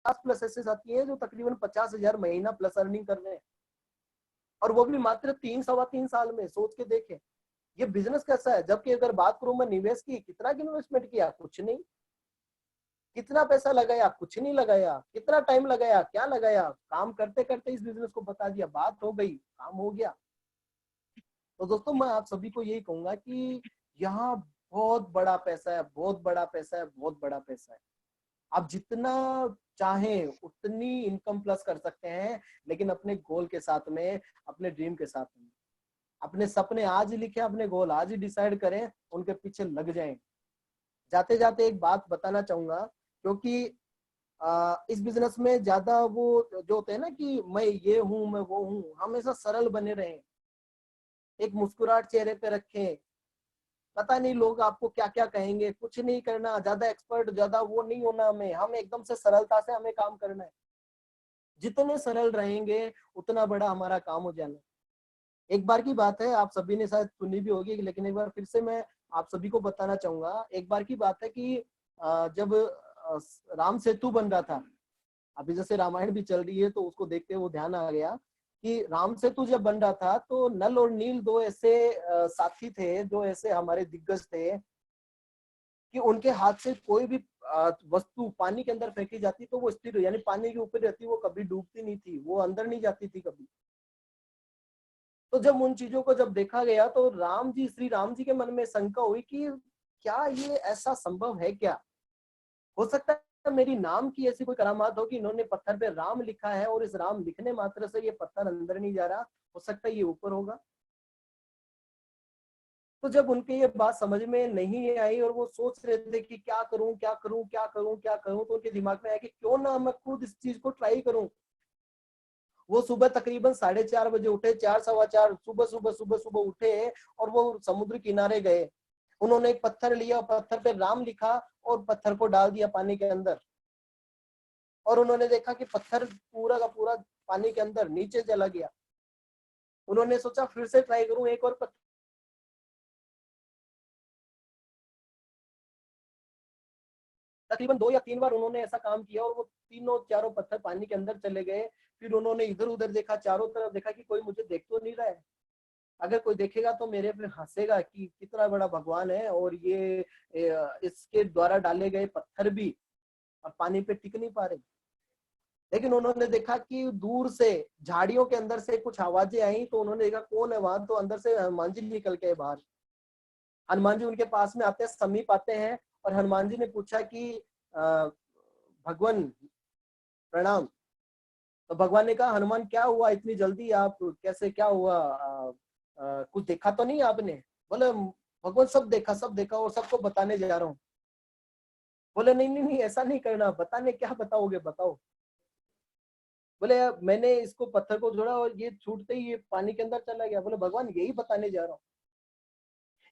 Plus ऐसे साथी हैं जो तकरीबन 50,000 महीना प्लस अर्निंग कर रहे हैं, और वो भी मात्र 3 सवा 3 साल में। सोच के देखें ये बिजनेस कैसा है। जबकि अगर बात करूं मैं निवेश की, कितना इन्वेस्टमेंट किया, कुछ नहीं। कितना पैसा लगाया, कुछ नहीं लगाया। कितना टाइम लगाया, क्या लगाया, काम करते करते इस बिजनेस को बता दिया, बात हो गई, काम हो गया। तो दोस्तों मैं आप सभी को यही कहूंगा कि यहाँ बहुत बड़ा पैसा है, बहुत बड़ा पैसा है, बहुत बड़ा पैसा है। आप जितना चाहें उतनी इनकम प्लस कर सकते हैं, लेकिन अपने गोल के साथ में, अपने ड्रीम के साथ में। अपने सपने आज ही लिखें, अपने गोल आज ही डिसाइड करें, उनके पीछे लग जाएं। जाते जाते एक बात बताना चाहूंगा, क्योंकि इस बिजनेस में ज्यादा वो जो होते हैं ना कि मैं ये हूं, मैं वो हूं, हमेशा सरल बने रहें, एक मुस्कुराहट चेहरे पे रखें। पता नहीं लोग आपको क्या क्या कहेंगे, कुछ नहीं करना, ज्यादा एक्सपर्ट, ज्यादा वो नहीं होना, हमें एकदम से सरलता से हमें काम करना है। जितने सरल रहेंगे उतना बड़ा हमारा काम हो जाना। एक बार की बात है, आप सभी ने शायद सुनी भी होगी, लेकिन एक बार फिर से मैं आप सभी को बताना चाहूंगा। एक बार की बात है कि जब राम सेतु बन रहा था, अभी जैसे रामायण भी चल रही है तो उसको देखते हुए ध्यान आ गया कि राम सेतु जब बन रहा था तो नल और नील दो ऐसे साथी थे, जो ऐसे हमारे दिग्गज थे कि उनके हाथ से कोई भी वस्तु पानी के अंदर फेंकी जाती तो वो स्थिर, यानी पानी के ऊपर रहती, वो कभी डूबती नहीं थी, वो अंदर नहीं जाती थी कभी। तो जब उन चीजों को जब देखा गया तो श्री राम जी के मन में शंका हुई कि क्या ये ऐसा संभव है क्या? हो सकता है मेरी नाम की ऐसी कोई करामात हो कि इन्होंने पत्थर पे राम लिखा है और इस राम लिखने मात्र से ये पत्थर अंदर नहीं जा रहा, हो सकता है ये ऊपर होगा। तो जब उनके ये बात समझ में नहीं आई और वो सोच रहे थे कि क्या करूं क्या करूं क्या करूं क्या करूं, तो उनके दिमाग में आया कि क्यों ना मैं खुद इस चीज को ट्राई करूं। वो सुबह तकरीबन 4:30 बजे उठे, 4 सवा 4, सुबह सुबह सुबह सुबह उठे और वो समुद्र किनारे गए। उन्होंने एक पत्थर लिया, पत्थर पे राम लिखा और पत्थर को डाल दिया पानी के अंदर। और उन्होंने देखा कि पत्थर पूरा का पूरा पानी के अंदर नीचे चला गया। उन्होंने सोचा फिर से ट्राई करूं, एक और पत्थर। तकरीबन 2 या 3 बार उन्होंने ऐसा काम किया और वो तीनों चारों पत्थर पानी के अंदर चले गए। फिर उन्होंने इधर उधर देखा, चारों तरफ देखा कि कोई मुझे देख तो नहीं रहा है। अगर कोई देखेगा तो मेरे पे हंसेगा कि कितना बड़ा भगवान है, और ये इसके द्वारा डाले गए पत्थर भी अब पानी पे टिक नहीं पा रहे। लेकिन उन्होंने देखा कि दूर से झाड़ियों के अंदर से कुछ आवाजें आई, तो उन्होंने देखा कौन है वहां, तो अंदर से हनुमान जी निकल के बाहर। हनुमान जी उनके पास में आते हैं, समीप आते हैं, और हनुमान जी ने पूछा कि भगवान प्रणाम। तो भगवान ने कहा हनुमान क्या हुआ इतनी जल्दी, आप कैसे, क्या हुआ, कुछ देखा तो नहीं आपने? बोले भगवान सब देखा, सब देखा और सबको बताने जा रहा हूँ। बोले नहीं नहीं नहीं, ऐसा नहीं करना, बताने क्या बताओगे, बताओ। बोले मैंने इसको पत्थर को छोड़ा और ये छूटते ही ये पानी के अंदर चला गया। बोले भगवान यही बताने जा रहा हूँ,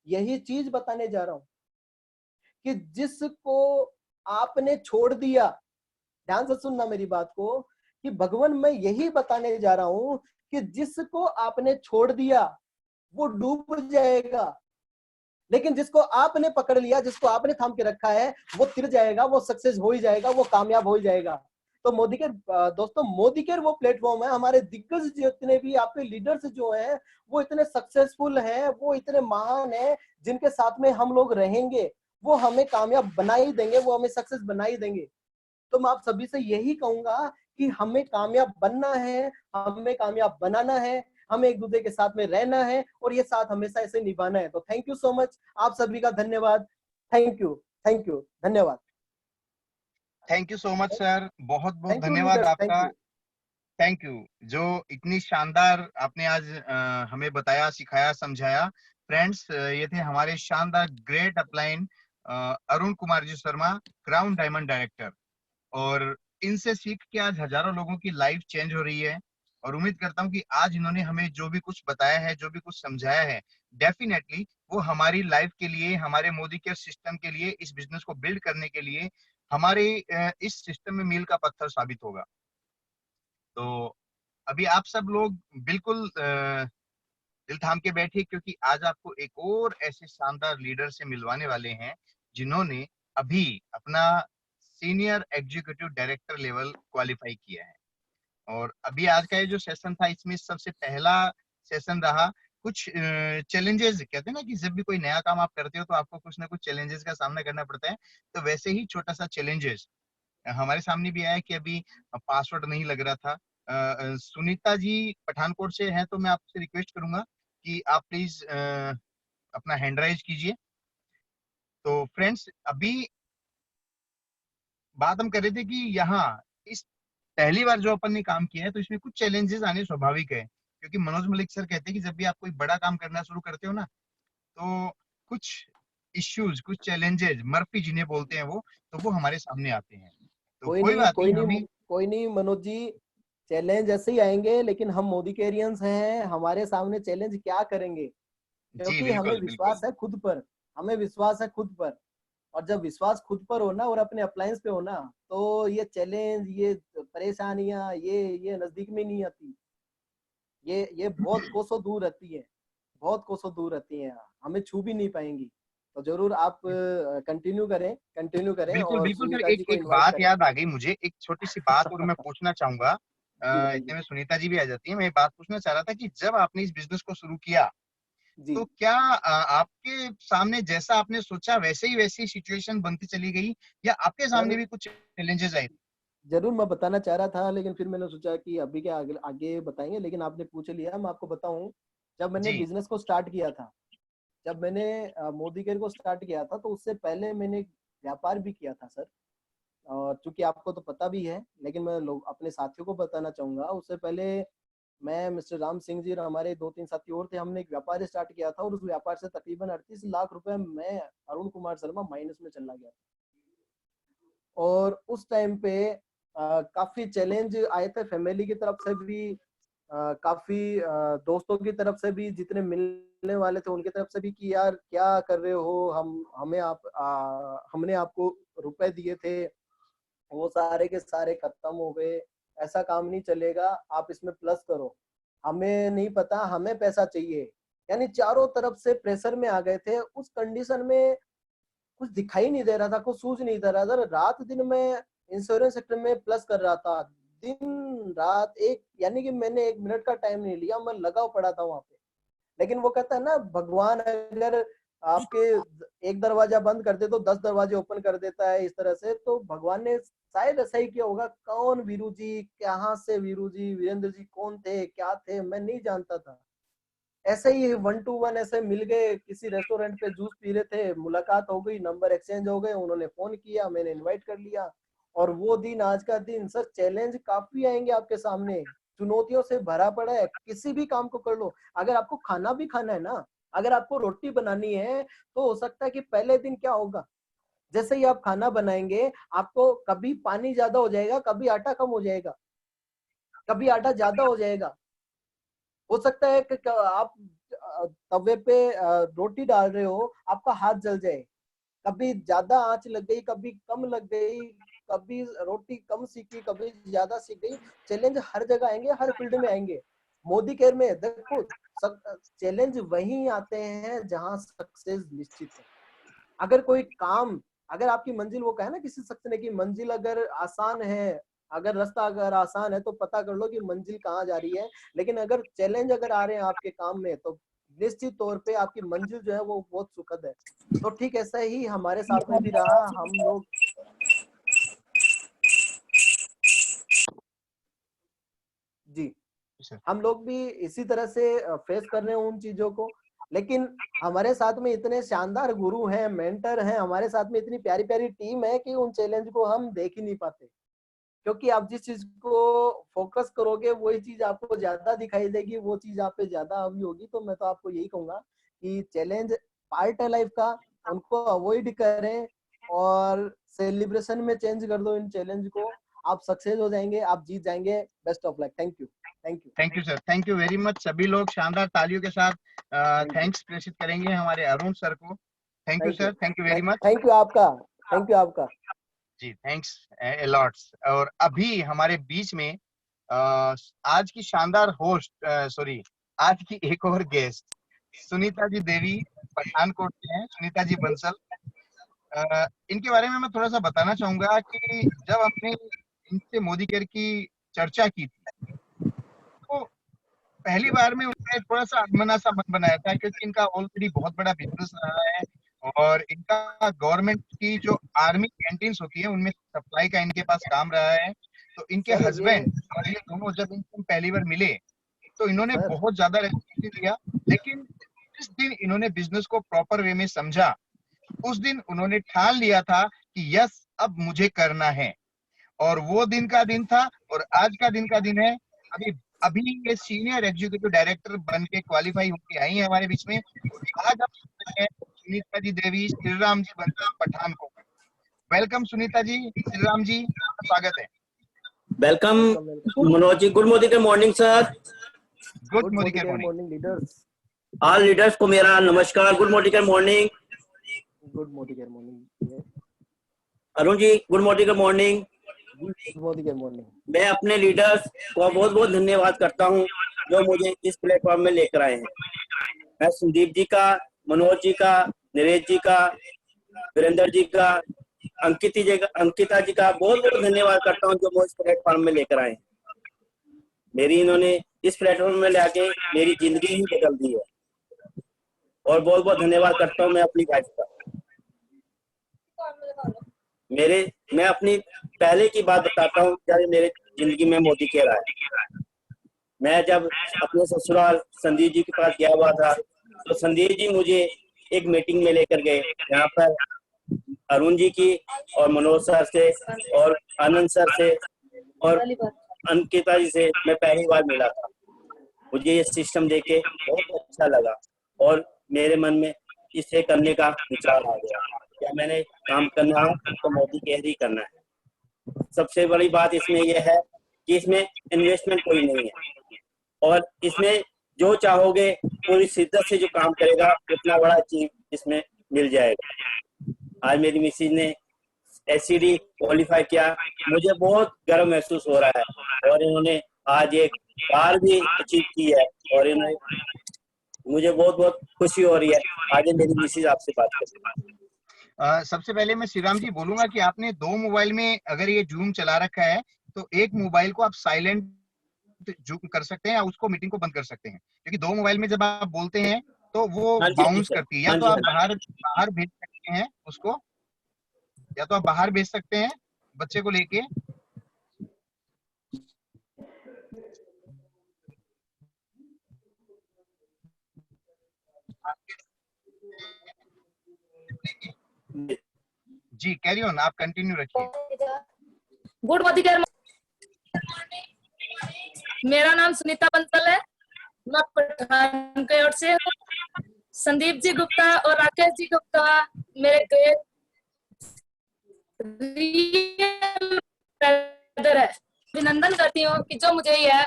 यही चीज बताने जा रहा हूँ कि जिसको आपने छोड़ दिया, ध्यान से सुनना मेरी बात को, कि भगवान मैं यही बताने जा रहा हूं कि जिसको आपने छोड़ दिया वो डूब जाएगा, लेकिन जिसको आपने पकड़ लिया, जिसको आपने थाम के रखा है, वो तिर जाएगा, वो सक्सेस हो ही जाएगा, वो कामयाब हो ही जाएगा। तो मोदी के दोस्तों, मोदी के वो प्लेटफॉर्म है, हमारे दिग्गज जितने भी आपके लीडर्स जो हैं वो इतने सक्सेसफुल हैं, वो इतने महान हैं, जिनके साथ में हम लोग रहेंगे वो हमें कामयाब बना ही देंगे, वो हमें सक्सेस बना ही देंगे। तो मैं आप सभी से यही कहूंगा कि हमें कामयाब बनना है, हमें कामयाब बनाना है, हमें एक दूसरे के साथ में रहना है और ये साथ हमेशा ऐसे निभाना है। तो थैंक यू सो मच, आप सभी का धन्यवाद। थैंक यू, धन्यवाद। Thank you so much sir, बहुत बहुत थैंक यू धन्यवाद लीडर्स, थैंक आपका। यू। थैंक यू, जो इतनी शानदार आपने आज हमें बताया, सिखाया, समझाया। फ्रेंड्स, ये थे हमारे शानदार great upline Arun Kumar ji Sharma, crown diamond director. और इनसे सीख के आज हजारों लोगों की लाइफ चेंज हो रही है। और उम्मीद करता हूँ कि आज इन्होंने हमें जो भी कुछ बताया है, जो भी कुछ समझाया है, डेफिनेटली वो हमारी लाइफ के लिए, हमारे मोदी केयर सिस्टम के लिए, इस बिजनेस को बिल्ड करने के लिए हमारे इस सिस्टम में मील का पत्थर साबित होगा। तो अभी आप सब लोग बिल्कुल दिल थाम के बैठिए, क्योंकि आज आपको एक और ऐसे शानदार लीडर से मिलवाने वाले हैं जिन्होंने अभी अपना senior executive director level qualify किया है। और अभी आज का ये जो सेशन था, इसमें सबसे पहला सेशन रहा। कुछ चैलेंजेस, कहते हैं ना कि जब भी कोई नया काम आप करते हो तो आपको कुछ ना कुछ चैलेंजेस का सामना करना पड़ता है। तो वैसे ही छोटा सा चैलेंजेस हमारे सामने भी आया कि अभी पासवर्ड नहीं लग रहा था। सुनीता जी पठानकोट से हैं, तो मैं आपसे रिक्वेस्ट करूंगा कि आप प्लीज अपना हैंड राइज कीजिए। तो फ्रेंड्स, अभी बात हम कर रहे थे कि यहाँ इस पहली बार जो अपन ने काम किया है, तो इसमें कुछ चैलेंजेस आने स्वाभाविक है, क्योंकि मनोज मलिक सर कहते हैं कि जब भी आप कोई बड़ा काम करना शुरू करते हो ना, तो कुछ इश्यूज, कुछ चैलेंजेस, मर्फी जिन्हें बोलते हैं तो वो हमारे सामने आते हैं। तो कोई कोई नहीं, बात कोई नहीं, नहीं, हमें। कोई नहीं मनोज जी, चैलेंज ऐसे ही आएंगे, लेकिन हम मोदी कैरियंस हैं, हमारे सामने चैलेंज क्या करेंगे? जी क्योंकि हमें बिल्कुल बिल्कुल। विश्वास है खुद पर, हमें विश्वास है खुद पर। और जब विश्वास खुद पर हो ना, और अपने अप्लायंस पे हो ना, तो ये चैलेंज, ये परेशानियां, ये नजदीक में नहीं आती। ये बहुत कोसों दूर रहती है, बहुत कोसों दूर रहती है, हमें छू भी नहीं पाएंगी। तो जरूर आप कंटिन्यू करें, कंटिन्यू करें, बिल्कुल और बिल्कुल। फिर सुनीता एक जी को एक इनवाइट बात करें। याद आ गई मुझे, एक छोटी सी बात और मैं पूछना चाहूंगा। जी हाँ इतने जी। में सुनीता जी भी आ जाती है। मैं एक बात पूछना चाह रहा था कि जब आपने इस बिजनेस को शुरू किया, जी तो क्या आपके सामने जैसा आपने सोचा वैसे ही वैसी सिचुएशन बनती चली गई, या आपके सर, सामने भी कुछ चैलेंजेस आए? जरूर मैं बताना चाह रहा था, लेकिन फिर मैंने सोचा कि अभी क्या आगे आगे बताएंगे, लेकिन आपने पूछ लिया, मैं आपको बताऊं। जब मैंने जी बिजनेस को स्टार्ट किया था, जब मैंने मोदी केयर को स्टार्ट किया था, तो उससे पहले मैंने एक व्यापार भी किया था सर। और चूंकि आपको तो पता भी है, लेकिन मैं लोग अपने साथियों को बताना चाहूंगा। उससे पहले मैं, मिस्टर राम सिंह जी और हमारे 2-3 साथी और थे, हमने एक व्यापार स्टार्ट किया था, और उस व्यापार से तकरीबन 38 लाख रुपए मैं, अरुण कुमार शर्मा, माइनस में चला गया। और उस टाइम पे काफी चैलेंज आए थे, फैमिली की तरफ से भी, काफी दोस्तों की तरफ से भी, जितने मिलने वाले थे उनकी तरफ से भी, कि यार क्या कर रहे हो, हमने आपको रुपए दिए थे, वो सारे के सारे खत्म हो गए, ऐसा काम नहीं चलेगा, आप इसमें प्लस करो, हमें नहीं पता, हमें पैसा चाहिए। यानी चारों तरफ से प्रेशर में आ गए थे। उस कंडीशन में कुछ दिखाई नहीं दे रहा था, कुछ सूझ नहीं दे रहा था। रात दिन में इंश्योरेंस सेक्टर में प्लस कर रहा था, दिन रात एक, यानी कि मैंने 1 मिनट का टाइम नहीं लिया, मैं लगा पड़ा था वहां पे। लेकिन वो कहता है ना, भगवान अगर आपके एक दरवाजा बंद कर दे तो 10 दरवाजे ओपन कर देता है, इस तरह से। तो भगवान ने शायद ऐसा ही किया होगा। कौन वीरू जी, कहाँ से वीरू जी, वीरेंद्र जी कौन थे, क्या थे, मैं नहीं जानता था। ऐसे ही 1 to 1 ऐसे मिल गए, किसी रेस्टोरेंट पे जूस पी रहे थे, मुलाकात हो गई, नंबर एक्सचेंज हो गए, उन्होंने फोन किया, मैंने इनवाइट कर लिया। और वो दिन आज का दिन सर, चैलेंज काफी आएंगे आपके सामने, चुनौतियों से भरा पड़ा है। किसी भी काम को कर लो, अगर आपको खाना भी खाना है ना, अगर आपको रोटी बनानी है, तो हो सकता है कि पहले दिन क्या होगा, जैसे ही आप खाना बनाएंगे, आपको कभी पानी ज्यादा हो जाएगा, कभी आटा कम हो जाएगा, कभी आटा ज्यादा हो जाएगा। हो सकता है कि आप तवे पे रोटी डाल रहे हो, आपका हाथ जल जाए, कभी ज्यादा आंच लग गई, कभी कम लग गई, कभी रोटी कम सीखी, कभी ज्यादा सीख गई। चैलेंज हर जगह आएंगे, हर फील्ड में आएंगे। मोदी केयर में देखो, चैलेंज वही आते हैं जहां सक्सेस निश्चित है। अगर कोई काम, अगर आपकी मंजिल, वो कहे ना किसी शख्स ने कि मंजिल अगर आसान है, अगर रास्ता अगर आसान है, तो पता कर लो कि मंजिल कहाँ जा रही है। लेकिन अगर चैलेंज अगर आ रहे हैं आपके काम में, तो निश्चित तौर पे आपकी मंजिल जो है वो बहुत सुखद है। तो ठीक ऐसा ही हमारे साथ में भी रहा। हम लोग, जी, सर। हम लोग भी इसी तरह से फेस कर रहे हैं उन चीजों को। लेकिन हमारे साथ में इतने शानदार गुरु हैं, मेंटर हैं, हमारे साथ में इतनी प्यारी प्यारी टीम है, कि उन चैलेंज को हम देख ही नहीं पाते। क्योंकि आप जिस चीज को फोकस करोगे, वही चीज आपको ज्यादा दिखाई देगी, वो चीज आप पे ज्यादा हावी होगी। तो मैं तो आपको यही कहूंगा कि चैलेंज पार्ट है लाइफ का, उनको अवॉइड करें, और सेलिब्रेशन में चेंज कर दो इन चैलेंज को। आप सक्सेस हो जाएंगे, आप जीत जाएंगे। Best of luck. Thank you, thank you, thank you sir, thank you very much. सभी लोग शानदार तालियों के साथ थैंक यू, थैंक्स प्रेषित करेंगे हमारे अरुण सर को। Thank you thank you, sir, thank you very much. Thank you आपका, थैंक यू आपका। जी थैंक्स अलॉट्स। और अभी हमारे बीच में आज की शानदार होस्ट, सॉरी, आज की एक और गेस्ट सुनीता जी देवी पठानकोट से हैं, सुनीता जी बंसल। इनके बारे में मैं थोड़ा सा बताना चाहूंगा कि जब हमने इनसे मोदी केयर की चर्चा की थी, तो पहली बार में उन्होंने थोड़ा सा अनमना सा मन बनाया था, क्योंकि इनका ऑलरेडी बहुत बड़ा बिजनेस रहा है और इनका गवर्नमेंट की जो आर्मी कैंटीन्स होती है उनमें सप्लाई का इनके पास काम रहा है। तो इनके सर ये हस्बैंड और ये दोनों जब इनसे पहली बार मिले तो इन्होंने सर बहुत ज्यादा रेस्पॉन्सिबिलिटी लिया, लेकिन जिस दिन इन्होंने बिजनेस को प्रॉपर वे में समझा, उस दिन उन्होंने ठान लिया था कि यस अब मुझे करना है। और वो दिन का दिन था और आज का दिन का दिन है। अभी अभी ये सीनियर एग्जीक्यूटिव डायरेक्टर बन के क्वालिफाई होकर आई है हमारे बीच में। आज हम सुनते हैं सुनीता जी देवी श्री राम जी बंसल पठान को। वेलकम सुनीता जी, श्री राम जी, स्वागत है। Welcome welcome Manoj ji. Good morning sir. Good morning. Morning leaders. All leaders को मेरा नमस्कार। Good morning. Good morning. Arun ji good morning. Good morning. मैं अपने लीडर्स को बहुत बहुत धन्यवाद करता हूं जो मुझे इस प्लेटफॉर्म में लेकर आए हैं। मैं संदीप जी का, मनोज जी का, नरेश जी का, वीरेंद्र जी का, अंकिता जी का बहुत बहुत धन्यवाद करता हूं जो मुझे इस प्लेटफॉर्म में लेकर आए हैं। इन्होंने इस प्लेटफॉर्म में लाके मेरी जिंदगी ही बदल दी है और बहुत बहुत धन्यवाद करता हूं मैं अपनी वाइफ का। मैं अपनी पहले की बात बताता हूँ जब मेरे जिंदगी में मोदी केयर आया। मैं जब अपने ससुराल संदीप जी के पास गया हुआ था तो संदीप जी मुझे एक मीटिंग में लेकर गए। यहाँ पर अरुण जी की और मनोज सर से और आनंद सर से और अंकिता जी से मैं पहली बार मिला था। मुझे ये सिस्टम देके बहुत अच्छा लगा और मेरे मन में इसे करने का विचार आ गया। क्या मैंने काम करना है तो मोदी केयर ही करना है। सबसे बड़ी बात इसमें यह है कि इसमें इन्वेस्टमेंट कोई नहीं है और इसमें जो चाहोगे पूरी शिद्दत से जो काम करेगा उतना बड़ा चीज इसमें मिल जाएगा। आज मेरी मिसेज ने एससीडी क्वालिफाई किया, मुझे बहुत गर्व महसूस हो रहा है और इन्होंने आज एक बार भी अचीव की है और इन्होंने मुझे बहुत बहुत खुशी हो रही है। आज मेरी मिसेज आपसे बात कर रही है। सबसे पहले मैं श्री राम जी बोलूंगा कि आपने 2 मोबाइल में अगर ये जूम चला रखा है तो एक मोबाइल को आप साइलेंट जूम कर सकते हैं या उसको मीटिंग को बंद कर सकते हैं, क्योंकि 2 मोबाइल में जब आप बोलते हैं तो वो हाँ जी बाउंस सर। करती है। या हाँ तो जी आप हाँ बाहर बाहर भेज सकते हैं उसको, या तो आप बाहर भेज सकते हैं बच्चे को लेके। जी कैरी ऑन, आप कंटिन्यू रखिए। Good morning. मेरा नाम सुनीता बंसल है, मैं पठानकोट से हूँ। संदीप जी गुप्ता और राकेश जी गुप्ता मेरे ग्रेट ब्रदर है। अभिनंदन करती हूँ कि जो मुझे यह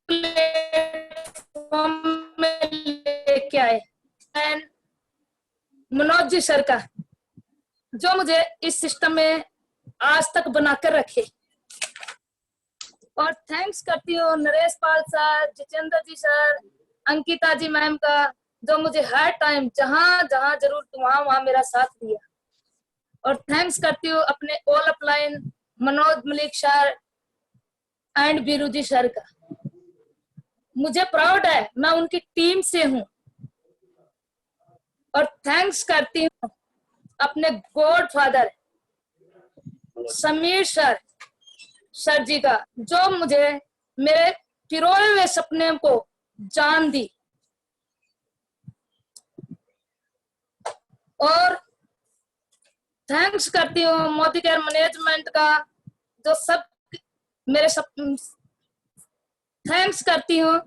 प्लेटफॉर्म में लेके आए। एंड मनोज जी सर का जो मुझे इस सिस्टम में आज तक बनाकर रखे। और थैंक्स करती हूँ नरेश पाल सर, जितेंद्र जी सर, अंकिता जी मैम का, जो मुझे हर टाइम जहां जहां जरूरत वहां मेरा साथ दिया। और थैंक्स करती हूँ अपने all upline Manoj Malik sir and Biru ji sir का। मुझे प्राउड है मैं उनकी टीम से हूँ। और थैंक्स करती हूँ अपने गॉड फादर समीर सर जी का, जो मुझे मेरे पिरोए हुए सपने को जान दी। और थैंक्स करती हूँ मोदी केयर मैनेजमेंट का, जो सब मेरे थैंक्स करती हूँ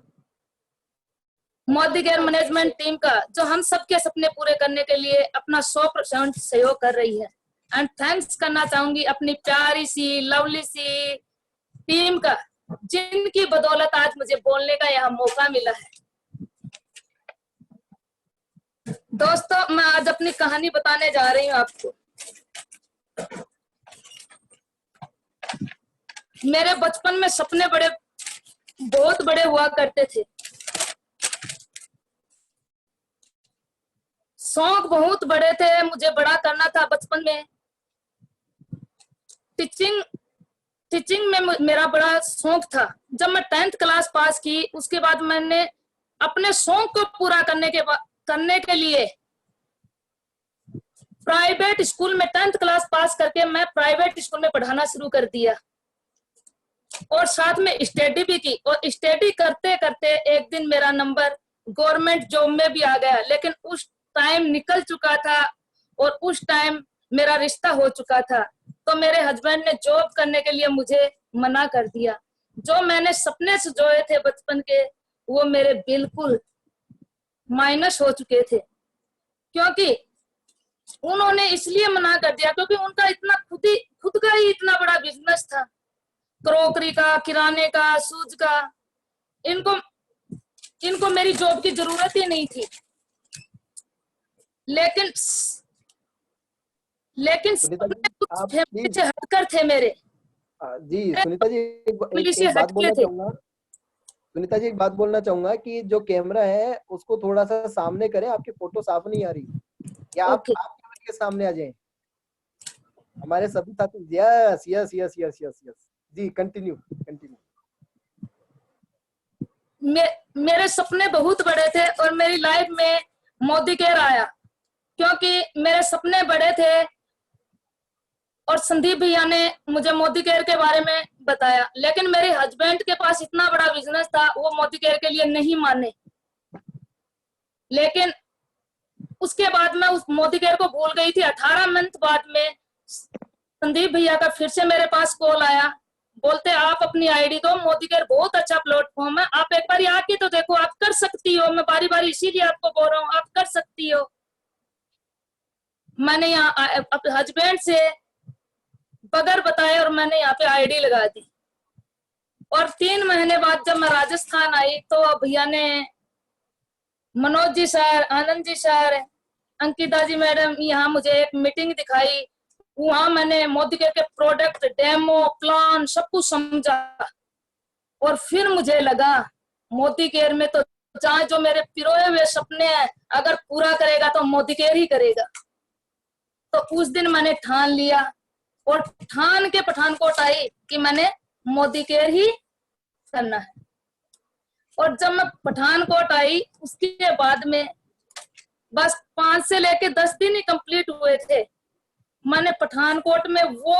मोदी केयर मैनेजमेंट टीम का, जो हम सबके सपने पूरे करने के लिए अपना 100% सहयोग कर रही है। एंड थैंक्स करना चाहूंगी अपनी प्यारी सी लवली सी टीम का, जिनकी बदौलत आज मुझे बोलने का यहाँ मौका मिला है। दोस्तों मैं आज अपनी कहानी बताने जा रही हूँ आपको। मेरे बचपन में सपने बहुत बड़े हुआ करते थे। शौक बहुत बड़े थे, मुझे बड़ा करना था बचपन में। टीचिंग में मेरा बड़ा शौक था। जब मैं 10th क्लास पास की, उसके बाद मैंने अपने शौक को पूरा करने के लिए प्राइवेट स्कूल में 10th क्लास पास करके मैं प्राइवेट स्कूल में पढ़ाना शुरू कर दिया और साथ में स्टडी भी की। और स्टडी करते करते एक दिन मेरा नंबर गवर्नमेंट जॉब में भी आ गया, लेकिन उस टाइम निकल चुका था और उस टाइम मेरा रिश्ता हो चुका था। तो मेरे हस्बैंड ने जॉब करने के लिए मुझे मना कर दिया। जो मैंने सपने सजोए थे बचपन के, वो मेरे बिल्कुल माइनस हो चुके थे, क्योंकि उन्होंने इसलिए मना कर दिया क्योंकि उनका इतना खुद का ही इतना बड़ा बिजनेस था, क्रोकरी का, किराने का, शूज का। इनको मेरी जॉब की जरूरत ही नहीं थी। लेकिन सुनीता जी, सपने कुछ आप फैमिली प्लीज। से हटकर थे मेरे। जी सुनीता जी, फैमिली से एक बात हटके बोलना थे। चाहूंगा। सुनीता जी, एक बात बोलना चाहूंगा कि जो कैमरा है उसको थोड़ा सा सामने करें, आपकी फोटो साफ नहीं आ रही, या ओके। आप कैमरे के सामने आ जाएं। हमारे सभी साथी। Yes yes yes yes yes yes. जी कंटिन्यू कंटिन्यू। मेरे सपने बहुत बड़े थे और मेरी लाइफ में मोदी केयर आया, क्योंकि मेरे सपने बड़े थे और संदीप भैया ने मुझे मोदी केयर के बारे में बताया। लेकिन मेरे हस्बैंड के पास इतना बड़ा बिजनेस था, वो मोदी केयर के लिए नहीं माने। लेकिन उसके बाद मैं उस मोदी केयर को भूल गई थी। 18 मंथ बाद में संदीप भैया का फिर से मेरे पास कॉल आया, बोलते आप अपनी आईडी दो, मोदी केयर बहुत अच्छा प्लेटफॉर्म है, आप एक बार आके तो देखो, आप कर सकती हो। मैं बारी बारी इसीलिए आपको बोल रहा हूँ, आप कर सकती हो। मैंने यहाँ अपने हस्बैंड से बगैर बताए और मैंने यहाँ पे आईडी लगा दी। और 3 महीने बाद जब मैं राजस्थान आई तो भैया ने, मनोज जी सर, आनंद जी सर, अंकिता जी मैडम, यहाँ मुझे एक मीटिंग दिखाई। वहां मैंने मोदी के प्रोडक्ट, डेमो, प्लान सब कुछ समझा। और फिर मुझे लगा मोदी केयर में तो जहाँ जो मेरे पिरोए हुए सपने हैं, अगर पूरा करेगा तो मोदी केयर ही करेगा। तो उस दिन मैंने ठान लिया और ठान के पठानकोट आई कि मैंने मोदी केयर ही करना है। और जब मैं पठानकोट आई, उसके बाद में बस 5 से लेके 10 दिन ही कंप्लीट हुए थे, मैंने पठानकोट में वो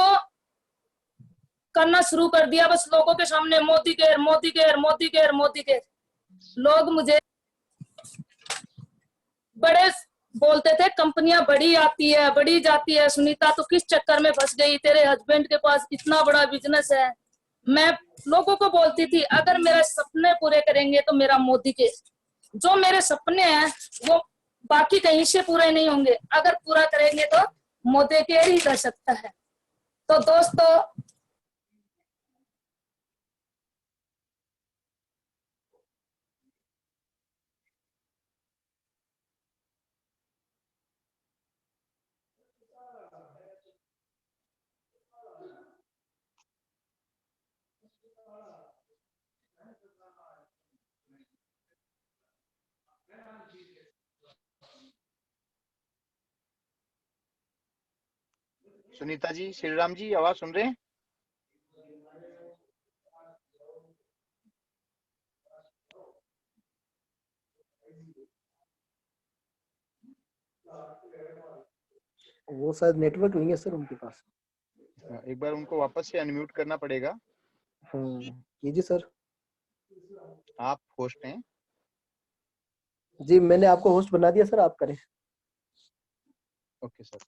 करना शुरू कर दिया। बस लोगों के सामने Modi care, Modi care, Modi care, Modi care. लोग मुझे बड़े बोलते थे, कंपनियां बड़ी आती है, बड़ी जाती है, सुनीता तो किस चक्कर में फंस गई, तेरे हस्बैंड के पास इतना बड़ा बिजनेस है। मैं लोगों को बोलती थी, अगर मेरे सपने पूरे करेंगे तो मेरा मोदी के, जो मेरे सपने हैं वो बाकी कहीं से पूरे नहीं होंगे, अगर पूरा करेंगे तो मोदी के ही कर सकता है। तो दोस्तों, सुनीता जी, श्रीराम जी, आवाज सुन रहे हैं? वो शायद नेटवर्क नहीं है सर उनके पास। एक बार उनको वापस से अनम्यूट करना पड़ेगा। कीजिए सर। आप होस्ट हैं। जी मैंने आपको होस्ट बना दिया सर, आप करें। Okay sir.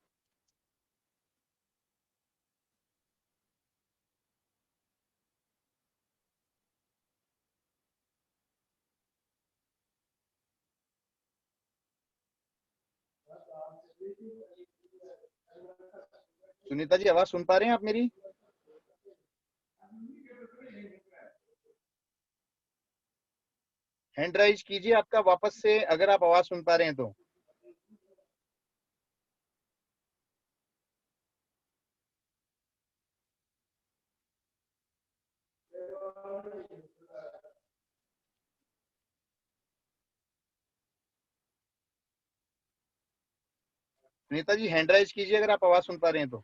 सुनीता जी, आवाज सुन पा रहे हैं आप मेरी? हैंड राइज कीजिए आपका वापस से, अगर आप आवाज सुन पा रहे हैं तो। सुनीता जी हैंड राइज कीजिए अगर आप आवाज सुन पा रहे हैं तो।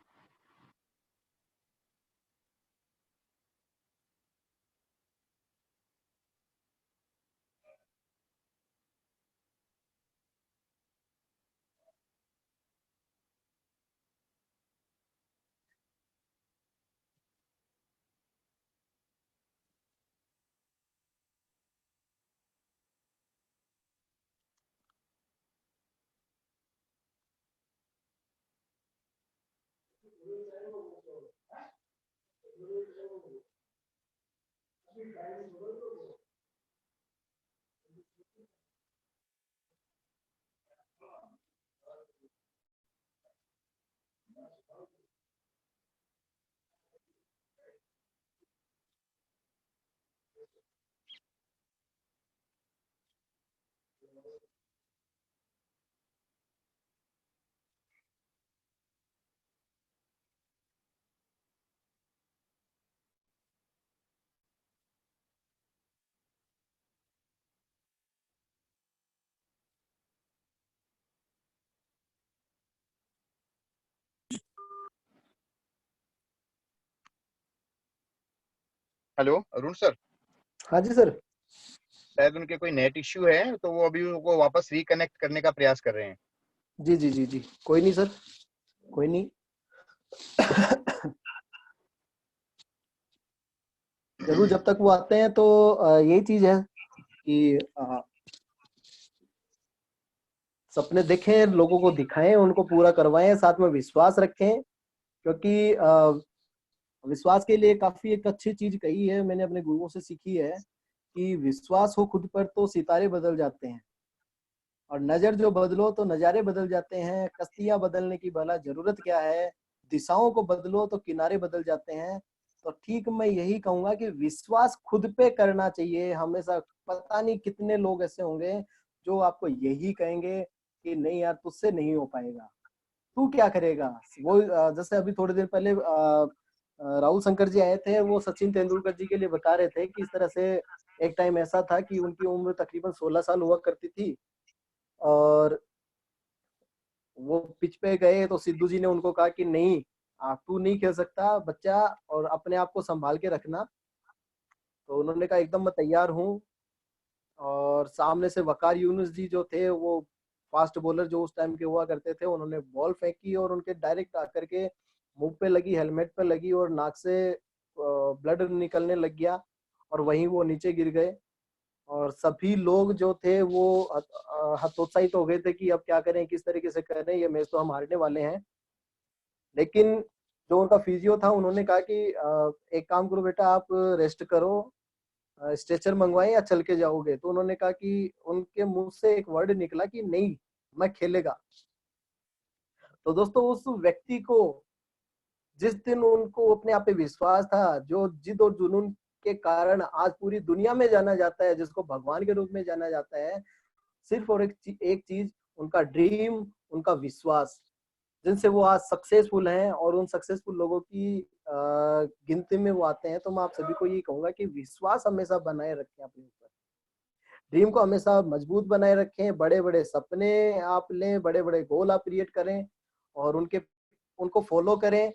हेलो अरुण सर, हाँ जी सर। शायद उनके कोई नेट इश्यू है तो वो अभी वो वापस रिकनेक्ट करने का प्रयास कर रहे हैं। जी जी जी जी, कोई नहीं सर, कोई नहीं। जरूर, जब तक वो आते हैं तो यही चीज है कि सपने देखें, लोगों को दिखाएं, उनको पूरा करवाएं, साथ में विश्वास रखें, क्योंकि विश्वास के लिए काफी एक अच्छी चीज कही है, मैंने अपने गुरुओं से सीखी है कि विश्वास हो खुद पर तो सितारे बदल जाते हैं, और नजर जो बदलो तो नजारे बदल जाते हैं। कश्तियां बदलने की भला जरूरत क्या है, दिशाओं को बदलो तो किनारे बदल जाते हैं। तो ठीक मैं यही कहूंगा कि विश्वास खुद पे करना चाहिए हमेशा। पता नहीं कितने लोग ऐसे होंगे जो आपको यही कहेंगे कि नहीं यार, तुझसे नहीं हो पाएगा, तू क्या करेगा। वो जैसे अभी थोड़े दिन पहले राहुल शंकर जी आए थे, वो सचिन तेंदुलकर जी के लिए बता रहे थे कि इस तरह से एक टाइम ऐसा था कि उनकी उम्र तकरीबन 16 साल हुआ करती थी, और वो पिच पे गए तो सिद्धू जी ने उनको कहा कि नहीं, तू नहीं खेल सकता बच्चा, और अपने आप को संभाल के रखना। तो उन्होंने कहा एकदम मैं तैयार हूँ। और सामने से वकार यूनुस जी जो थे, वो फास्ट बॉलर जो उस टाइम के हुआ करते थे, उन्होंने बॉल फेंकी और उनके डायरेक्ट आकर के मुंह पे लगी, हेलमेट पे लगी, और नाक से ब्लड निकलने लग गया, और वहीं वो नीचे गिर गए। और सभी लोग जो थे वो हतोत्साहित हो गए थे कि अब क्या करें, किस तरीके से करें, ये मैच तो हम हारने वाले हैं। लेकिन जो उनका फिजियो था, उन्होंने कहा कि एक काम करो बेटा, आप रेस्ट करो, स्ट्रेचर मंगवाए या चल के जाओगे। तो उन्होंने कहा कि उनके मुंह से एक वर्ड निकला कि नहीं, मैं खेलेगा। तो दोस्तों, उस व्यक्ति को जिस दिन उनको अपने आप पे विश्वास था, जो जिद और जुनून के कारण आज पूरी दुनिया में जाना जाता है, जिसको भगवान के रूप में जाना जाता है, सिर्फ और एक चीज, उनका ड्रीम, उनका विश्वास, जिनसे वो आज सक्सेसफुल हैं और उन सक्सेसफुल लोगों की गिनती में वो आते हैं। तो मैं आप सभी को ये कहूंगा कि विश्वास हमेशा बनाए रखें अपने ऊपर, ड्रीम को हमेशा मजबूत बनाए रखें, बड़े बड़े सपने आप लें, बड़े बड़े गोल आप क्रिएट करें, और उनको फॉलो करें।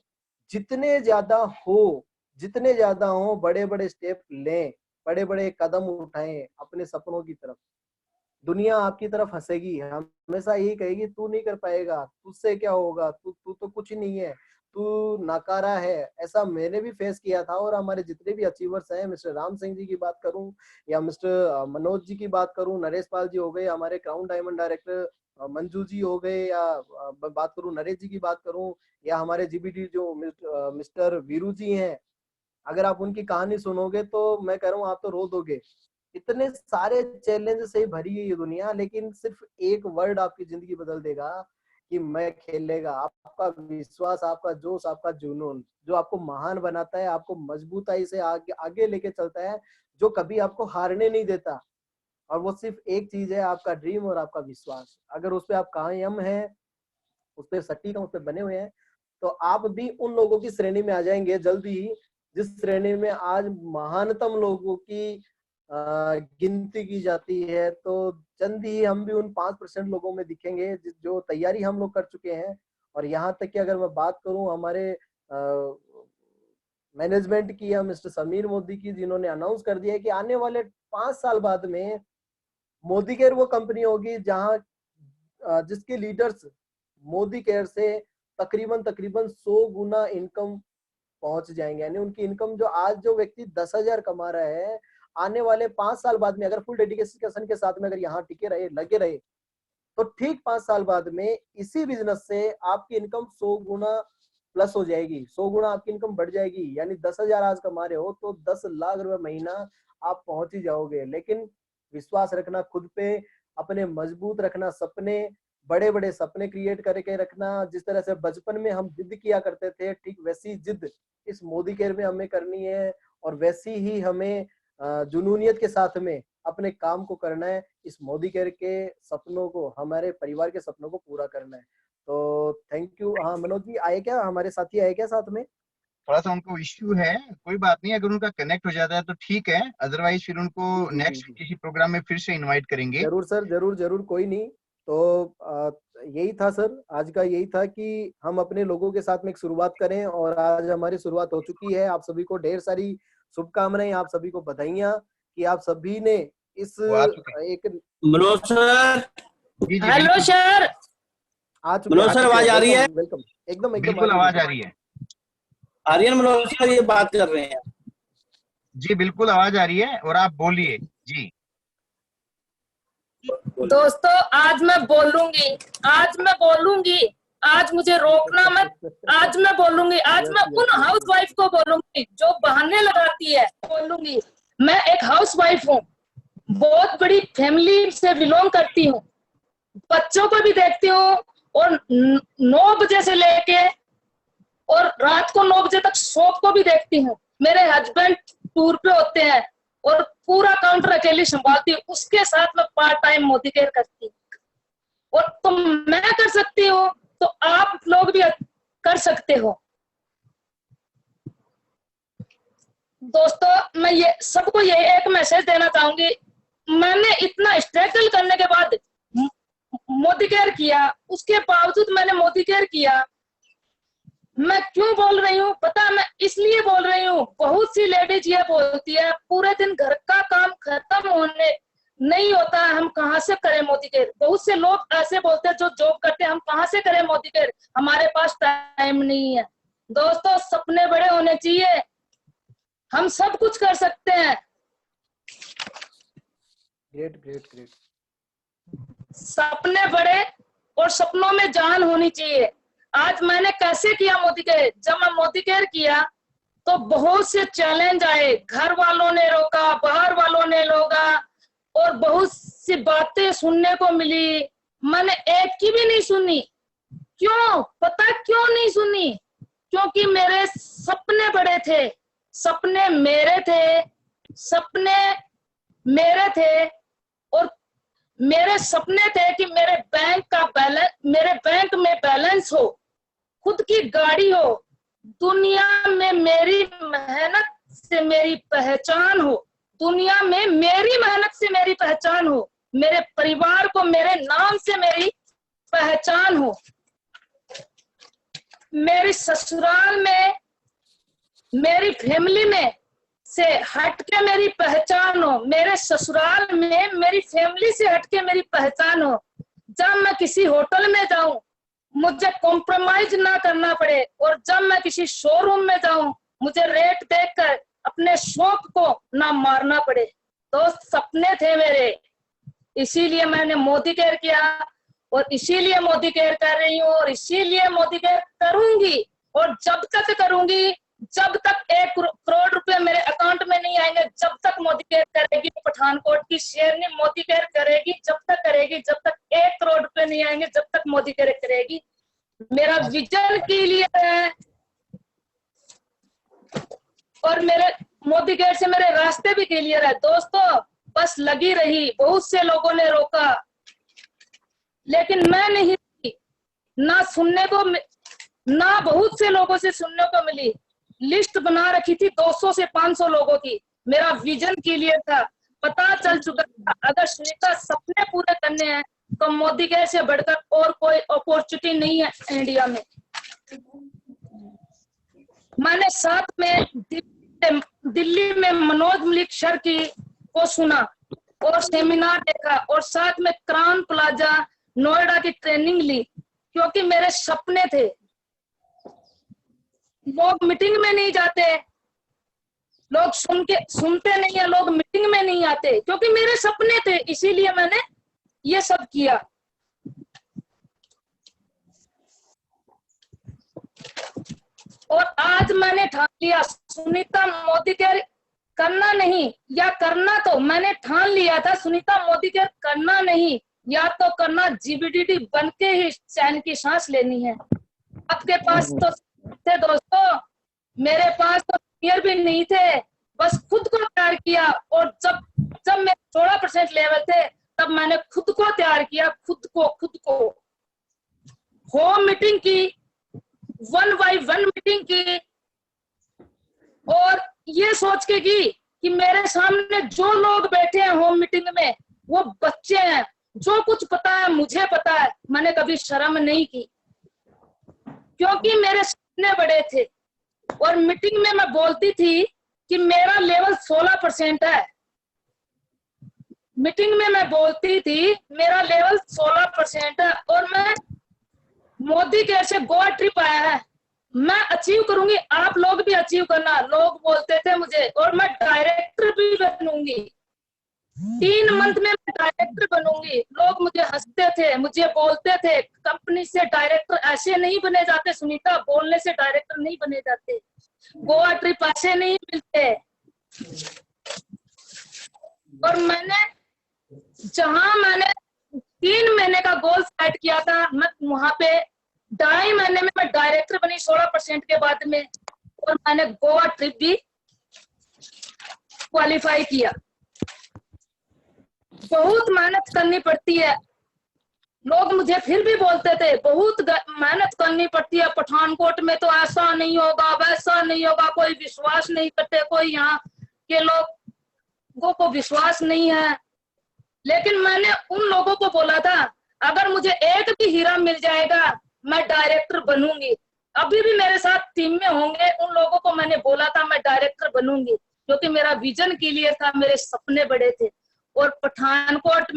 जितने ज्यादा हो जितने ज्यादा हो, बड़े बड़े स्टेप लें, बड़े बड़े कदम उठाएं अपने सपनों की तरफ। दुनिया आपकी तरफ हंसेगी, हमेशा यही कहेगी तू नहीं कर पाएगा, तुझसे क्या होगा, तू तू तो कुछ नहीं है, तू नाकारा है। ऐसा मैंने भी फेस किया था। और हमारे जितने भी अचीवर्स हैं, मिस्टर राम सिंह जी की बात करूं, या मिस्टर मनोज जी की बात करूं, नरेश पाल जी हो गए, हमारे crown diamond director Manju ji हो गए, या बात करूं नरेश जी की बात करूं, या हमारे जीबीडी जो मिस्टर वीरू जी हैं, अगर आप उनकी कहानी सुनोगे तो मैं कह रहा हूँ आप तो रो दोगे। इतने सारे चैलेंज से भरी है ये दुनिया, लेकिन सिर्फ एक वर्ड आपकी जिंदगी बदल देगा कि मैं खेलेगा। आपका विश्वास, आपका जोश, आपका जुनून, जो आपको महान बनाता है, आपको मजबूताई से आगे आगे लेके चलता है, जो कभी आपको हारने नहीं देता। और वो सिर्फ एक चीज है, आपका ड्रीम और आपका विश्वास। अगर उस पर आप कायम हैं, उस पर सटीक, उस पर बने हुए हैं, तो आप भी उन लोगों की श्रेणी में आ जाएंगे जल्दी ही, जिस श्रेणी में आज महानतम लोगों की गिनती की जाती है, तो जल्द ही हम भी उन 5% लोगों में दिखेंगे जो तैयारी हम लोग कर चुके हैं। और यहाँ तक कि अगर मैं बात करूं हमारे मैनेजमेंट की या मिस्टर समीर मोदी की, जिन्होंने अनाउंस कर दिया है कि आने वाले 5 साल बाद में मोदी केयर वो कंपनी होगी जहां जिसके लीडर्स मोदी केयर से तकरीबन 100 गुना इनकम पहुंच जाएंगे। यानी उनकी इनकम जो आज जो व्यक्ति 10,000 कमा रहा है, आने वाले 5 साल बाद में अगर फुल डेडिकेशन के साथ में अगर यहाँ टिके रहे, लगे रहे, तो ठीक 5 साल बाद में इसी बिजनेस से आपकी इनकम 100 गुना प्लस हो जाएगी, 100 गुना आपकी इनकम बढ़ जाएगी। यानी 10,000 आज कमा रहे हो तो 10 लाख रुपए महीना आप पहुंच ही जाओगे। लेकिन विश्वास रखना खुद पे, अपने मजबूत रखना सपने, बड़े बड़े सपने क्रिएट करके रखना। जिस तरह से बचपन में हम जिद किया करते थे, ठीक वैसी जिद इस मोदी केयर में हमें करनी है, और वैसी ही हमें जुनूनियत के साथ में अपने काम को करना है। इस मोदी केयर के सपनों को, हमारे परिवार के सपनों को पूरा करना है। तो थैंक यू। हाँ मनोज जी आए क्या, हमारे साथी आए क्या साथ में? थोड़ा सा उनको इश्यू है, कोई बात नहीं, अगर उनका कनेक्ट हो जाता है तो ठीक है, अदरवाइज फिर उनको नेक्स्ट किसी प्रोग्राम में फिर से इनवाइट करेंगे। जरूर सर, जरूर, कोई नहीं। तो यही था सर, आज का यही था कि हम अपने लोगों के साथ में एक शुरुआत करें, और आज हमारी शुरुआत हो चुकी है। आप सभी को ढेर सारी शुभकामनाएं, आप सभी को बधाइयां कि आप सभी ने इस एक मनोज सर, हेलो सर, आ चुके। मनोज सर आवाज आ रही है? वेलकम, एकदम बिल्कुल आवाज आ रही है। आर्यन मनोज सर ये बात कर रहे हैं? जी बिल्कुल आवाज आ रही है, और आप बोलिए जी। दोस्तों आज मैं बोलूंगी, आज मुझे रोकना मत, आज मैं बोलूंगी, आज मैं उन हाउस वाइफ को बोलूंगी जो बहाने लगाती है, बोलूंगी। मैं एक हाउस वाइफ हूँ, बहुत बड़ी फैमिली से बिलोंग करती हूँ, बच्चों को भी देखती हूँ, और 9 बजे से लेके और रात को 9 बजे तक शॉप को भी देखती हूँ। मेरे हस्बैंड टूर पे होते हैं और पूरा काउंटर अकेले संभालती हूँ, उसके साथ मैं पार्ट टाइम मोदी केयर करती हूँ। और तो मैं कर सकती हूँ तो आप लोग भी कर सकते हो। दोस्तों मैं ये सबको ये एक मैसेज देना चाहूंगी, मैंने इतना स्ट्रगल करने के बाद मोदी केयर किया, उसके बावजूद मैंने मोदी केयर किया। मैं क्यों बोल रही हूँ पता, मैं इसलिए बोल रही हूँ, बहुत सी लेडीज ये बोलती है पूरे दिन घर का काम खत्म होने नहीं होता, हम कहाँ से करें मोदी केयर। बहुत से लोग ऐसे बोलते हैं जो जॉब करते हैं, हम कहाँ से करें मोदी केयर, हमारे पास टाइम नहीं है। दोस्तों सपने बड़े होने चाहिए, हम सब कुछ कर सकते हैं। ग्रेट। सपने बड़े और सपनों में जान होनी चाहिए। आज मैंने कैसे किया मोदी केयर, जब मैं मोदी केयर किया तो बहुत से चैलेंज आए, घर वालों ने रोका, बाहर वालों ने रोका, और बहुत सी बातें सुनने को मिली, मैंने एक की भी नहीं सुनी। क्यों पता, क्यों नहीं सुनी? क्योंकि मेरे सपने बड़े थे, सपने मेरे थे, और मेरे सपने थे कि मेरे बैंक में बैलेंस हो, खुद की गाड़ी हो, दुनिया में मेरी मेहनत से मेरी पहचान हो, दुनिया में मेरी मेहनत से मेरी पहचान हो, मेरे परिवार को मेरे नाम से मेरी पहचान हो, मेरी ससुराल में मेरी फैमिली में से हटके मेरी पहचान हो, मेरे ससुराल में मेरी फैमिली से हटके मेरी पहचान हो। जब मैं किसी होटल में जाऊं मुझे कॉम्प्रोमाइज ना करना पड़े, और जब मैं किसी शोरूम में जाऊं मुझे रेट देखकर अपने शौक को ना मारना पड़े। दोस्त सपने थे मेरे, इसीलिए मैंने मोदी केयर किया, और इसीलिए मोदी केयर कर रही हूँ, और इसीलिए मोदी केयर करूंगी। और जब तक करूंगी, जब तक 1 करोड़ रुपए मेरे अकाउंट में नहीं आएंगे, जब तक मोदी केयर करेगी, पठानकोट की शेरनी मोदी केयर करेगी, जब तक करेगी, जब तक 1 करोड़ रुपए नहीं आएंगे, जब तक मोदी केयर करेगी। मेरा विजन क्लियर है, और मेरे मोदी केयर से मेरे रास्ते भी क्लियर है। दोस्तों बस लगी रही, बहुत से लोगों ने रोका, लेकिन मैं नहीं, ना सुनने को, ना बहुत से लोगों से सुनने को मिली। लिस्ट बना रखी थी 200 से 500 लोगों की, मेरा विजन क्लियर था, पता चल चुका था अगर सुनीता सपने पूरे करने हैं तो मोदी केयर से बढ़कर और कोई अपॉर्चुनिटी नहीं है इंडिया में। मैंने साथ में दिल्ली में मनोज मलिक सर को सुना और सेमिनार देखा और साथ में क्राउन प्लाजा नोएडा की ट्रेनिंग ली, क्योंकि मेरे सपने थे। लोग मीटिंग में नहीं जाते, लोग सुनते नहीं है, लोग मीटिंग में नहीं आते, क्योंकि मेरे सपने थे, इसीलिए मैंने ये सब किया। और आज मैंने ठान लिया सुनीता मोदी केयर करना नहीं, या करना तो मैंने ठान लिया था सुनीता मोदी केयर करना नहीं, या तो करना जीबीडीडी बन के ही चैन की सांस लेनी है। आपके पास तो थे दोस्तों, मेरे पास तो क्लियर भी नहीं थे, बस खुद को तैयार किया। और जब मैं 16% लेवल थे तब मैंने खुद को तैयार किया, खुद को होम मीटिंग की, 1 by 1 मीटिंग की, और ये सोच के की कि मेरे सामने जो लोग बैठे हैं होम मीटिंग में वो बच्चे हैं, जो कुछ पता है मुझे पता है। मैंने कभी शर्म नहीं की, क्योंकि मेरे सपने बड़े थे। और मीटिंग में मैं बोलती थी कि मेरा लेवल 16% है, मीटिंग में मैं बोलती थी मेरा लेवल 16% है, और मैं मोदी केयर से गोवा ट्रिप आया है, मैं अचीव करूंगी, आप लोग भी अचीव करना। लोग बोलते थे मुझे, और मैं डायरेक्टर भी बनूंगी, 3 मंथ में मैं डायरेक्टर बनूंगी। लोग मुझे हंसते थे, मुझे बोलते थे कंपनी से डायरेक्टर ऐसे नहीं बने जाते सुनीता, बोलने से डायरेक्टर नहीं बने जाते, गोवा ट्रिप ऐसे नहीं मिलते। और मैंने 3 महीने का गोल सेट किया था, मैं वहां पे 2.5 महीने में मैं डायरेक्टर बनी 16% के बाद में, और मैंने गोवा ट्रिप भी क्वालिफाई किया। बहुत मेहनत करनी पड़ती है, लोग मुझे फिर भी बोलते थे बहुत मेहनत करनी पड़ती है, पठानकोट में तो ऐसा नहीं होगा, वैसा नहीं होगा, कोई विश्वास नहीं करते, कोई यहाँ के लोगों को विश्वास नहीं है। लेकिन मैंने उन लोगों को बोला था अगर मुझे एक भी हीरा मिल जाएगा मैं डायरेक्टर बनूंगी। अभी भी मेरे साथ टीम में होंगे, उन लोगों को मैंने बोला था मैं डायरेक्टर बनूंगी, क्योंकि मेरा विजन क्लियर था, मेरे सपने बड़े थे। और पठानकोट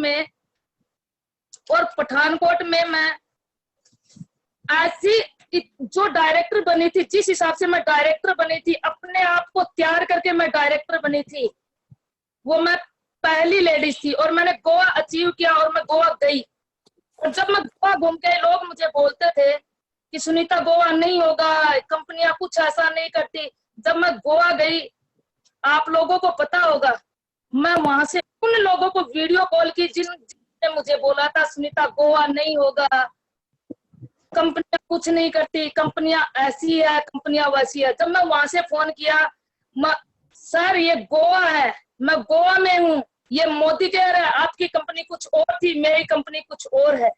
में मैं ऐसी जो डायरेक्टर बनी थी, जिस हिसाब से मैं डायरेक्टर बनी थी, अपने आप को तैयार करके मैं डायरेक्टर बनी थी, वो मैं पहली लेडीज थी। और मैंने गोवा अचीव किया और मैं गोवा गई। और जब मैं गोवा घूम के, लोग मुझे बोलते थे कि सुनीता गोवा नहीं होगा, कंपनियां कुछ ऐसा नहीं करती। जब मैं गोवा गई, आप लोगों को पता होगा, मैं वहां से उन लोगों को वीडियो कॉल की जिनने मुझे बोला था सुनीता गोवा नहीं होगा, कंपनियां कुछ नहीं करती, कंपनियां ऐसी है, कंपनियां वैसी है। जब मैं वहां से फोन किया, सर ये गोवा है, मैं गोवा में हूँ, ये मोदी केयर है, आपकी कंपनी कुछ और थी, मेरी कंपनी कुछ और है,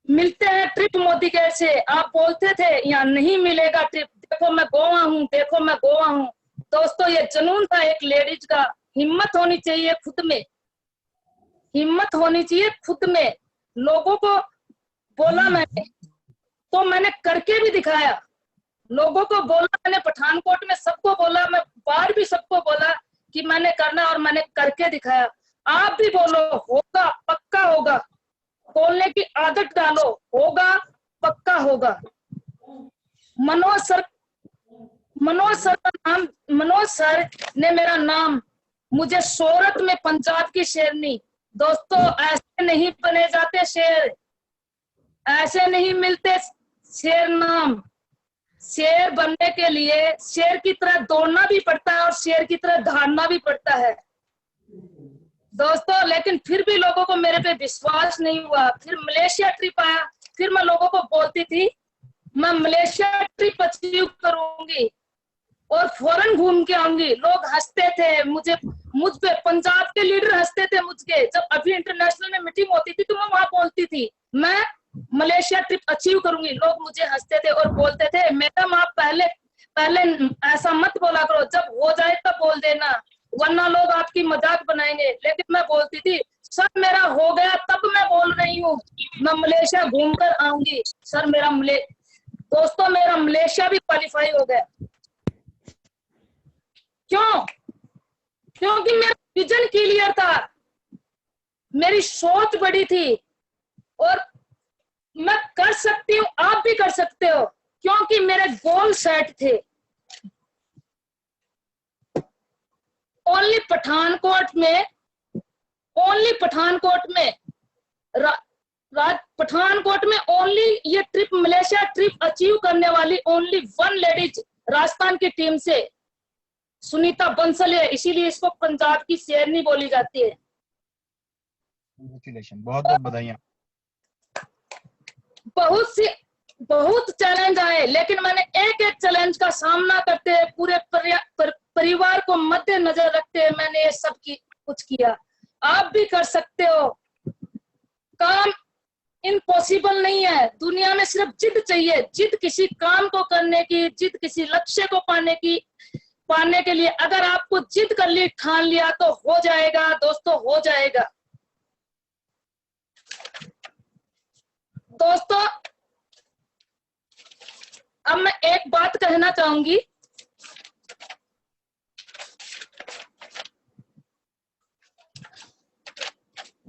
मिलते हैं ट्रिप मोदी केयर से। आप बोलते थे यहाँ नहीं मिलेगा ट्रिप, देखो मैं गोवा हूँ, देखो मैं गोवा हूँ। दोस्तों ये जुनून था एक लेडीज का, हिम्मत होनी चाहिए खुद में, हिम्मत होनी चाहिए खुद में। लोगों को बोला मैंने, तो मैंने करके भी दिखाया। लोगों को बोला मैंने, पठानकोट में सबको बोला, मैं बाहर भी सबको बोला कि मैंने करना, और मैंने करके दिखाया। आप भी बोलो, होगा, पक्का होगा, बोलने की आदत डालो, होगा, पक्का होगा। मनोज सर ने मेरा नाम, मुझे शोहरत में पंजाब की शेरनी। दोस्तों ऐसे नहीं बने जाते शेर, ऐसे नहीं मिलते शेर नाम। शेर बनने के लिए शेर की तरह दौड़ना भी पड़ता है और शेर की तरह दहाड़ना भी पड़ता है दोस्तों। लेकिन फिर भी लोगों को मेरे पे विश्वास नहीं हुआ। फिर मलेशिया ट्रिप आया, फिर मैं लोगों को बोलती थी मैं मलेशिया ट्रिप अचीव करूंगी और फॉरेन घूम के आऊंगी। लोग हंसते थे मुझ पे, पंजाब के लीडर हंसते थे मुझके। जब अभी इंटरनेशनल में मीटिंग होती थी तो मैं वहां बोलती थी मैं मलेशिया ट्रिप अचीव करूंगी। लोग मुझे हंसते थे और बोलते थे मैडम आप पहले ऐसा मत बोला करो, जब हो जाए तब बोल देना। वरना लोग आपकी मजाक बनाएंगे। लेकिन मैं बोलती थी सर मेरा हो गया, तब मैं बोल रही हूँ मैं मलेशिया घूमकर आऊंगी। सर दोस्तों मेरा मलेशिया भी क्वालिफाई हो गया। क्यों? क्योंकि मेरा विजन क्लियर था, मेरी सोच बड़ी थी और मैं कर सकती हूँ, आप भी कर सकते हो, क्योंकि मेरे गोल सेट थे। ओनली पठानकोट में ओनली ये ट्रिप, मलेशिया ट्रिप अचीव करने वाली ओनली वन लेडीज राजस्थान की टीम से सुनीता बंसल है, इसीलिए इसको पंजाब की शेरनी बोली जाती है। कांग्रेचुलेशन, बहुत बहुत बधाइयां। बहुत चैलेंज आए, लेकिन मैंने एक एक चैलेंज का सामना करते हुए पूरे परिवार को मद्देनजर रखते हुए मैंने ये सब कुछ किया। आप भी कर सकते हो, काम इम्पॉसिबल नहीं है। दुनिया में सिर्फ जिद चाहिए, जिद किसी काम को करने की, जिद किसी लक्ष्य को पाने के लिए। अगर आपको जिद कर ली, ठान लिया तो हो जाएगा दोस्तों, हो जाएगा। दोस्तों अब मैं एक बात कहना चाहूंगी,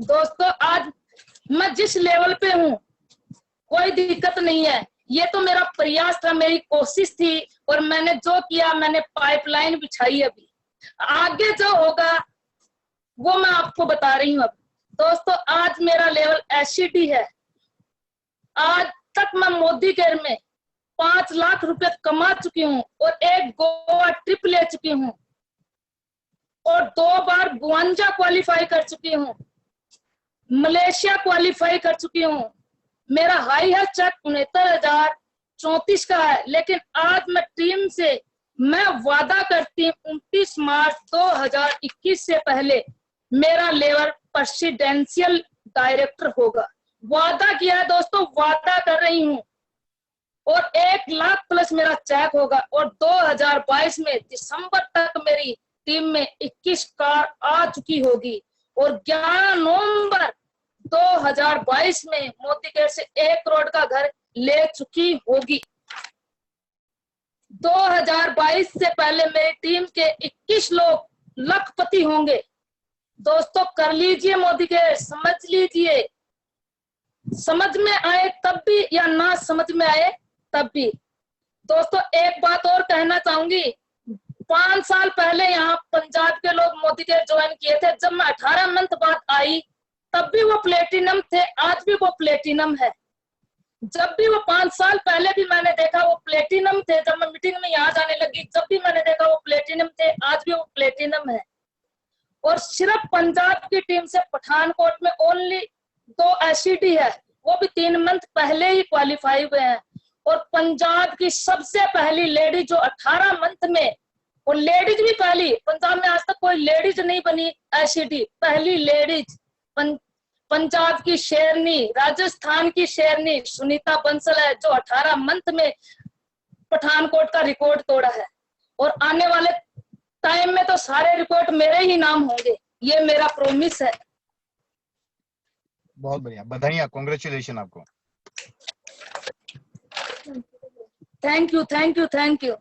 दोस्तों आज मैं जिस लेवल पे हूँ कोई दिक्कत नहीं है, ये तो मेरा प्रयास था, मेरी कोशिश थी और मैंने जो किया, मैंने पाइपलाइन बिछाई। अभी आगे जो होगा वो मैं आपको बता रही हूँ। अब दोस्तों आज मेरा लेवल एससीडी है। आज तक मैं मोदी केयर में 5 लाख रुपए कमा चुकी हूँ और एक गोवा ट्रिप ले चुकी हूँ और 2 बार 52 क्वालिफाई कर चुकी हूँ, मलेशिया क्वालिफाई कर चुकी हूँ। मेरा हाई है चेक 69,034 का है। लेकिन आज मैं टीम से मैं वादा करती हूँ 29 मार्च 2021 से पहले मेरा लेवल प्रेसिडेंशियल डायरेक्टर होगा। वादा किया है दोस्तों, वादा कर रही हूँ। और 1 लाख प्लस मेरा चेक होगा और 2022 में दिसंबर तक मेरी टीम में 21 कार आ चुकी होगी और 11 नवंबर 2022 में मोदी केयर से 1 करोड़ का घर ले चुकी होगी। 2022 से पहले मेरी टीम के 21 लोग लखपति होंगे। दोस्तों कर लीजिए मोदी केयर, समझ लीजिए, समझ में आए तब भी या ना समझ में आए तब भी। दोस्तों एक बात और कहना चाहूंगी, 5 साल पहले यहाँ पंजाब के लोग मोदी केयर ज्वाइन किए थे। जब मैं 18 मंथ बाद आई तब भी वो प्लेटिनम थे, आज भी वो प्लेटिनम है। जब भी वो 5 साल पहले भी मैंने देखा वो प्लेटिनम थे। जब मैं मीटिंग में यहाँ जाने लगी जब भी मैंने देखा वो प्लेटिनम थे, आज भी वो प्लेटिनम है। और सिर्फ पंजाब की टीम से पठानकोट में ओनली 2 एससीडी है, वो भी 3 मंथ पहले ही क्वालिफाई हुए हैं। और पंजाब की सबसे पहली लेडीज जो 18 मंथ में, और लेडीज भी पहली, पंजाब में आज तक कोई लेडीज नहीं बनी एससीडी, पहली लेडीज पंजाब की शेरनी, राजस्थान की शेरनी सुनीता बंसल है, जो 18 मंथ में पठानकोट का रिकॉर्ड तोड़ा है। और आने वाले टाइम में तो सारे रिकॉर्ड मेरे ही नाम होंगे, ये मेरा प्रॉमिस है। बहुत बढ़िया, बधाइयां, कांग्रेचुलेशन आपको। Thank you thank you thank you.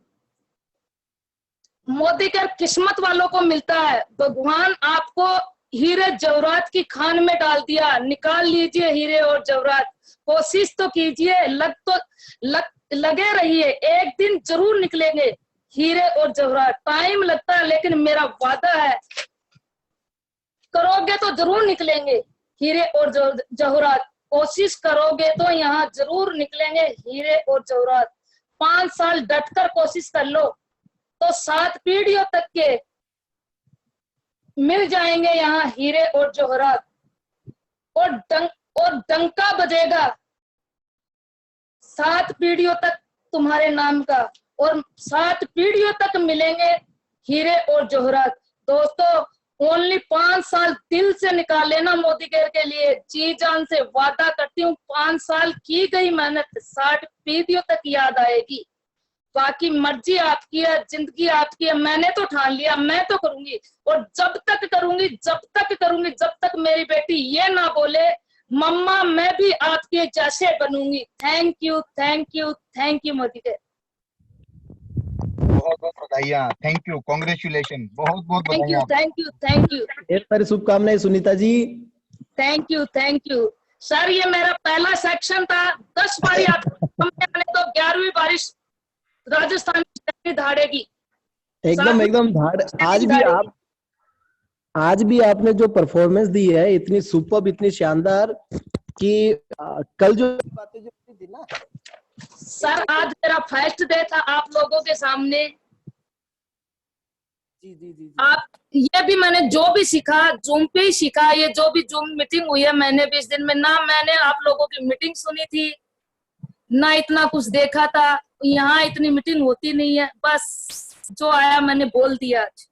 Modi care किस्मत वालों को मिलता है। भगवान आपको हीरे जवाहरात की खान में डाल दिया, निकाल लीजिए हीरे और जवाहरात। कोशिश तो कीजिए, लगे रहिए, एक दिन जरूर निकलेंगे हीरे और जवाहरात। टाइम लगता है लेकिन मेरा वादा है करोगे तो जरूर निकलेंगे हीरे और जवाहरात। कोशिश करोगे तो यहाँ जरूर निकलेंगे हीरे और जवाहरात। 5 साल डटकर कोशिश कर लो तो 7 पीढ़ियों तक के मिल जाएंगे यहाँ हीरे और जवाहरात। और डंका बजेगा 7 पीढ़ियों तक तुम्हारे नाम का, और 7 पीढ़ियों तक मिलेंगे हीरे और जवाहरात। दोस्तों ओनली 5 साल दिल से निकाल लेना मोदी केयर के लिए, जी जान से वादा करती हूँ। 5 साल की गई मेहनत 60 पीढ़ियों तक याद आएगी। बाकी मर्जी आपकी है, जिंदगी आपकी है। मैंने तो ठान लिया, मैं तो करूंगी, और जब तक करूंगी, जब तक मेरी बेटी ये ना बोले मम्मा मैं भी आपके जैसे बनूंगी। Thank you, thank you, thank you Modi के। बहुत बहुत बधाइयाँ, थैंक यू, कॉन्ग्रेचुलेशन, बहुत बहुत थैंक यू, बधाइयाँ। थैंक यू, थैंक यू, ढेर सारी शुभकामनाएं Sunita ji. Thank you, thank you sir. ये मेरा पहला सेक्शन था। 10 बारी आप आने तो 11वीं बारिश राजस्थान की धाड़ेगी। एकदम एकदम धाड़। आज भी आपने जो परफॉर्मेंस दी है इतनी सुपर्ब, इतनी शानदार कि कल जो बातें जो थी ना सर, आज मेरा फर्स्ट डे था आप लोगों के सामने। जी जी जी, आप ये भी मैंने जो भी सीखा जूम पे ही सीखा। ये जो भी जूम मीटिंग हुई है मैंने भी इस दिन में ना मैंने आप लोगों की मीटिंग सुनी थी ना इतना कुछ देखा था। यहाँ इतनी मीटिंग होती नहीं है, बस जो आया मैंने बोल दिया आज।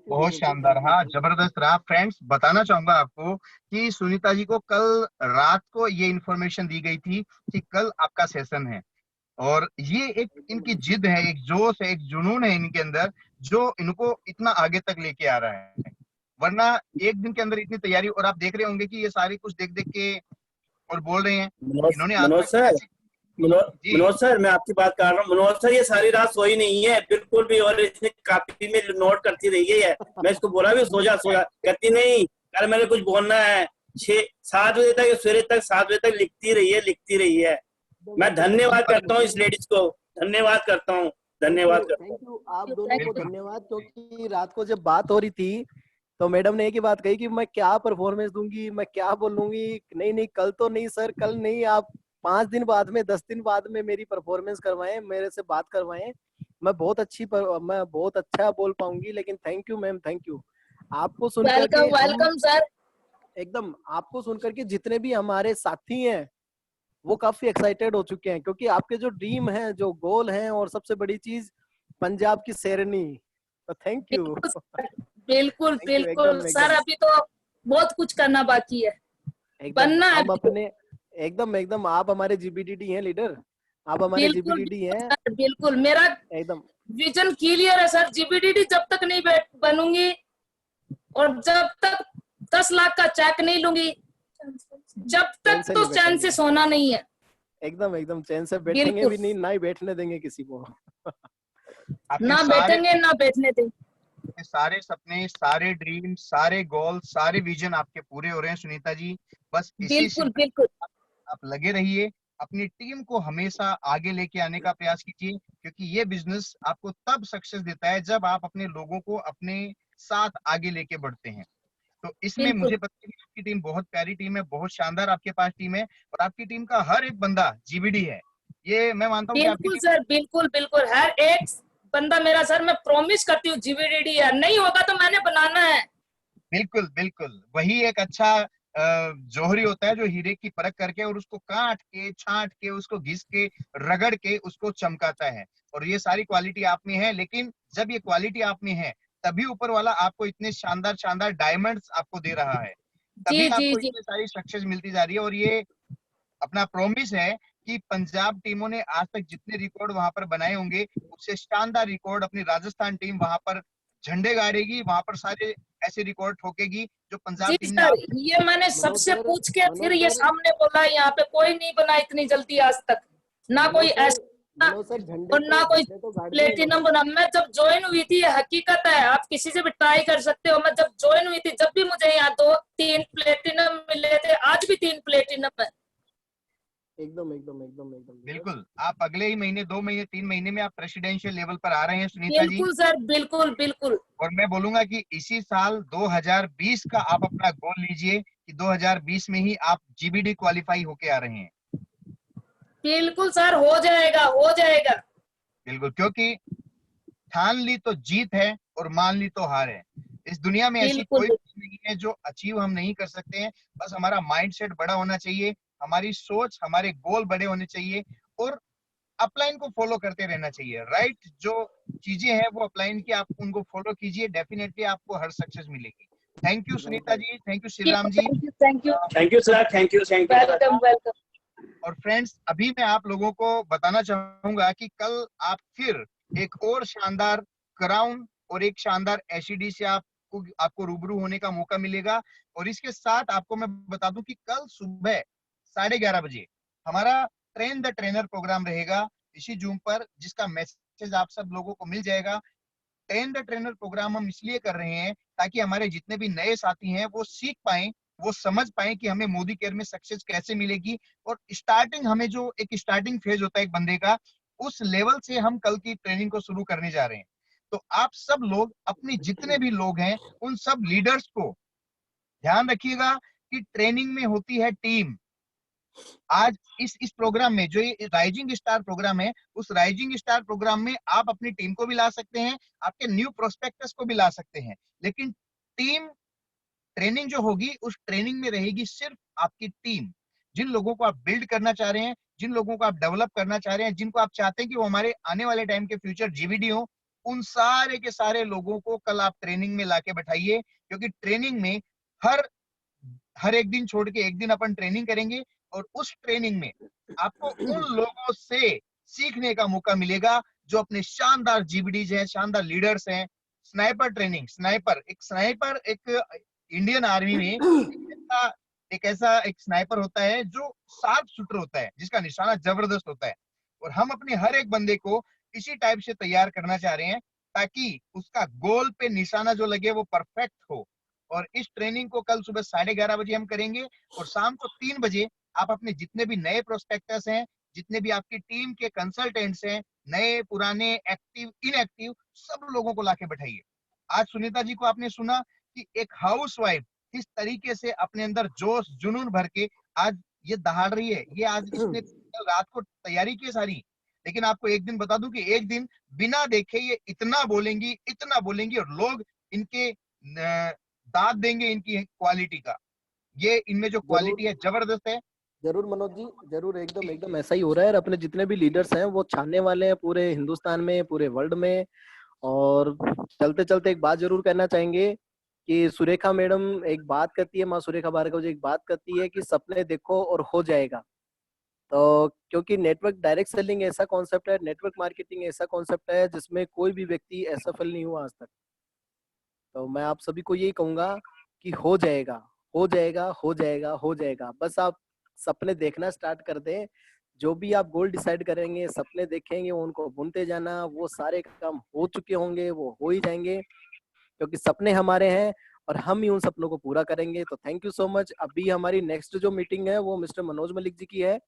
बहुत शानदार, हाँ जबरदस्त रहा। फ्रेंड्स, बताना चाहूंगा आपको कि सुनीता जी को कल रात को ये इन्फॉर्मेशन दी गई थी कि कल आपका सेशन है, और ये एक इनकी जिद है, एक जोश है, एक जुनून है इनके अंदर जो इनको इतना आगे तक लेके आ रहा है। वरना एक दिन के अंदर इतनी तैयारी, और आप देख रहे होंगे कि ये सारी कुछ देख देख के और बोल रहे हैं। इन्होंने आज मनोज तक सर, जी, मनोज सर, मैं आपकी बात कर रहा हूँ। मनोज सर ये सारी रात सोई नहीं है बिल्कुल भी, और इसने कापी में नोट करती रही है। मैं इसको बोला भी सो जा कहती नहीं, कल मैंने कुछ बोलना है। 6-7 बजे तक, सवेरे तक 7 बजे तक लिखती रही है। मैं धन्यवाद करता हूँ इस लेडीज को, धन्यवाद करता हूँ, धन्यवाद करता हूँ। थैंक यू आप दोनों को, धन्यवाद। क्योंकि रात को जब बात हो रही थी तो मैडम ने एक ही बात कही कि मैं क्या परफॉर्मेंस दूंगी, मैं क्या बोलूंगी। नहीं कल तो नहीं सर, कल नहीं, आप 5 दिन बाद में, 10 दिन बाद में मेरी परफॉर्मेंस करवाएं, मेरे से बात करवाएं। मैं बहुत अच्छा बोल पाऊंगी। लेकिन thank you ma'am, thank you. आपको सुनकर के वेलकम सर। एकदम आपको सुनकर के जितने भी हमारे साथी हैं वो काफी एक्साइटेड हो चुके हैं, क्योंकि आपके जो ड्रीम है, जो गोल है, और सबसे बड़ी चीज पंजाब की शेरनी। तो थैंक यू। बिल्कुल बिल्कुल सर, अभी तो बहुत कुछ करना बाकी है, बनना है। हम अपने एकदम आप हमारे जीबीडीडी हैं लीडर, आप हमारे जीबीडीडी हैं। बिल्कुल मेरा एकदम विजन क्लियर है सर। जीबीडीडी जब तक नहीं बनूंगी और जब तक 10 लाख का चेक नहीं लूंगी, जब तक तो चैन से सोना नहीं है। एकदम चैन से बैठेंगे भी नहीं, ना ही बैठने देंगे किसी को। ना बैठेंगे ना बैठने देंगे। सारे सपने, सारे ड्रीम, सारे गोल, सारे विजन आपके पूरे हो रहे हैं सुनीता जी। बस इसी से बिल्कुल आप लगे रहिए, अपनी टीम को हमेशा आगे लेके आने का प्रयास कीजिए, क्योंकि ये बिजनेस आपको तब सक्सेस देता है जब आप अपने लोगों को अपने साथ आगे लेके बढ़ते हैं। तो इसमें मुझे पता है कि आपकी टीम बहुत प्यारी टीम है, बहुत शानदार आपके पास टीम है, और आपकी टीम का हर एक बंदा जीबीडी है। ये मैं मानता हूँ कि बिल्कुल सर, बिल्कुल हर एक बंदा मेरा सर, मैं प्रॉमिस करती हूँ जीबीडीडी है। नहीं होगा तो मैंने बनाना है। बिल्कुल वही एक अच्छा जौहरी होता है जो हीरे की परख करके और उसको काट के, छांट के, उसको घिस के, रगड़ के उसको चमकाता है। और ये सारी क्वालिटी आप में है। लेकिन जब ये क्वालिटी आप में है तभी ऊपर वाला आपको इतने शानदार डायमंड्स आपको दे रहा है, तभी आपको इतनी सारी सक्सेस मिलती जा रही है। और ये अपना प्रॉमिस है कि पंजाब टीमों ने आज तक जितने रिकॉर्ड वहां पर बनाए होंगे उससे शानदार रिकॉर्ड अपनी राजस्थान टीम वहां पर झंडे गाड़ेगी, वहां पर सारे ऐसे रिकॉर्ड ठोकेगी जो पंजाब टीम ने। ये मैंने सबसे पूछ के फिर ये सामने बोला, यहाँ पे कोई नहीं बना इतनी जल्दी आज तक, ना कोई ऐसा और ना कोई प्लेटिनम बना। मैं जब ज्वाइन हुई थी, हकीकत है, आप किसी से भी ट्राई कर सकते हो, मैं जब ज्वाइन हुई थी जब भी मुझे यहाँ 2-3 प्लेटिनम मिले थे, आज भी 3 प्लेटिनम है। एकदम बिल्कुल। आप अगले ही महीने, 2 महीने, 3 महीने में आप प्रेसिडेंशियल लेवल पर आ रहे हैं सुनीता जी। बिल्कुल सर, बिल्कुल। और मैं बोलूंगा कि इसी साल 2020 का आप अपना गोल लीजिए कि 2020 में ही आप जीबीडी क्वालिफाई होके आ रहे हैं। बिल्कुल सर, हो जाएगा बिल्कुल, क्योंकि ठान ली तो जीत है और मान ली तो हार है। इस दुनिया में ऐसी कोई चीज नहीं है जो अचीव हम नहीं कर सकते हैं। बस हमारा माइंडसेट बड़ा होना चाहिए, हमारी सोच, हमारे गोल बड़े होने चाहिए, और अपलाइन को फॉलो करते रहना चाहिए। राइट जो चीजें हैं वो अपलाइन की, आप उनको फॉलो कीजिए, डेफिनेटली आपको हर सक्सेस मिलेगी। Thank you Sunita ji, thank you Shriram ji, thank you sir, thank you. Welcome. और फ्रेंड्स अभी मैं आप लोगों को बताना चाहूंगा कि कल आप फिर एक और शानदार क्राउन और एक शानदार एचडी से आपको रूबरू होने का मौका मिलेगा। और इसके साथ आपको मैं बता दूं कि कल सुबह 11:30 बजे हमारा ट्रेन द ट्रेनर प्रोग्राम रहेगा इसी जूम पर, जिसका मैसेज आप सब लोगों को मिल जाएगा। ट्रेन द ट्रेनर प्रोग्राम हम इसलिए कर रहे हैं ताकि हमारे जितने भी नए साथी हैं वो सीख पाएं, वो समझ पाएं कि हमें मोदी केयर में सक्सेस कैसे मिलेगी। और स्टार्टिंग हमें जो एक स्टार्टिंग फेज होता है एक बंदे का, उस लेवल से हम कल की ट्रेनिंग को शुरू करने जा रहे हैं। तो आप सब लोग, अपने जितने भी लोग हैं, उन सब लीडर्स को ध्यान रखिएगा कि ट्रेनिंग में होती है टीम। आज इस प्रोग्राम में जो ये राइजिंग स्टार प्रोग्राम है, उस राइजिंग स्टार प्रोग्राम में आप अपनी टीम को भी ला सकते हैं, आपके न्यू प्रोस्पेक्टस को भी ला सकते हैं, लेकिन टीम ट्रेनिंग जो होगी उस ट्रेनिंग में रहेगी सिर्फ आपकी टीम। जिन लोगों को आप बिल्ड करना चाह रहे हैं, जिन लोगों को आप डेवलप करना चाह रहे हैं, जिनको आप चाहते हैं कि वो हमारे आने वाले टाइम के फ्यूचर जीवीडी हो, उन सारे के सारे लोगों को कल आप ट्रेनिंग में लाके बैठाइए। क्योंकि ट्रेनिंग में हर एक दिन छोड़ के एक दिन अपन ट्रेनिंग करेंगे और उस ट्रेनिंग में आपको उन लोगों से सीखने का मौका मिलेगा जो अपने शानदार जीबीडीज हैं, शानदार लीडर्स हैं। स्नाइपर ट्रेनिंग, स्नाइपर एक इंडियन आर्मी में एक स्नाइपर होता है जो शार्प शूटर होता है, जिसका निशाना जबरदस्त होता है। और हम अपने हर एक बंदे को इसी टाइप से तैयार करना चाह रहे हैं ताकि उसका गोल पे निशाना जो लगे वो परफेक्ट हो। और इस ट्रेनिंग को कल सुबह 11:30 बजे हम करेंगे और शाम को 3 बजे आप अपने जितने भी नए प्रोस्पेक्टर्स हैं, जितने भी आपकी टीम के कंसल्टेंट्स हैं, नए पुराने एक्टिव इनएक्टिव, सब लोगों को लाके बैठाइए। आज सुनीता जी को आपने सुना कि एक हाउसवाइफ किस तरीके से अपने अंदर जोश जुनून भर के आज ये दहाड़ रही है। ये आज इसने रात को तैयारी की सारी। लेकिन आपको एक दिन बता दूं कि एक दिन बिना देखे ये इतना बोलेंगी और लोग इनके दाद देंगे इनकी क्वालिटी का। ये इनमें जो क्वालिटी है जबरदस्त है। जरूर मनोज जी, जरूर, एकदम ऐसा ही हो रहा है। और अपने जितने भी लीडर्स हैं वो छानने वाले हैं पूरे हिंदुस्तान में, पूरे वर्ल्ड में। और चलते चलते एक बात जरूर कहना चाहेंगे कि सुरेखा मैडम एक बात करती है, माँ सुरेखा भार्गव जी एक बात करती है कि सपने देखो और हो जाएगा। तो क्योंकि नेटवर्क डायरेक्ट सेलिंग ऐसा कॉन्सेप्ट है, नेटवर्क मार्केटिंग ऐसा कॉन्सेप्ट है जिसमें कोई भी व्यक्ति असफल नहीं हुआ आज तक। तो मैं आप सभी को यही कहूंगा कि हो जाएगा, हो जाएगा, हो जाएगा, हो जाएगा। बस आप सपने देखना स्टार्ट कर दें। जो भी आप गोल डिसाइड करेंगे, सपने देखेंगे, उनको बुनते जाना, वो सारे काम हो चुके होंगे, वो हो ही जाएंगे, क्योंकि सपने हमारे हैं और हम ही उन सपनों को पूरा करेंगे। तो थैंक यू सो मच। अभी हमारी नेक्स्ट जो मीटिंग है वो मिस्टर मनोज मलिक जी की है।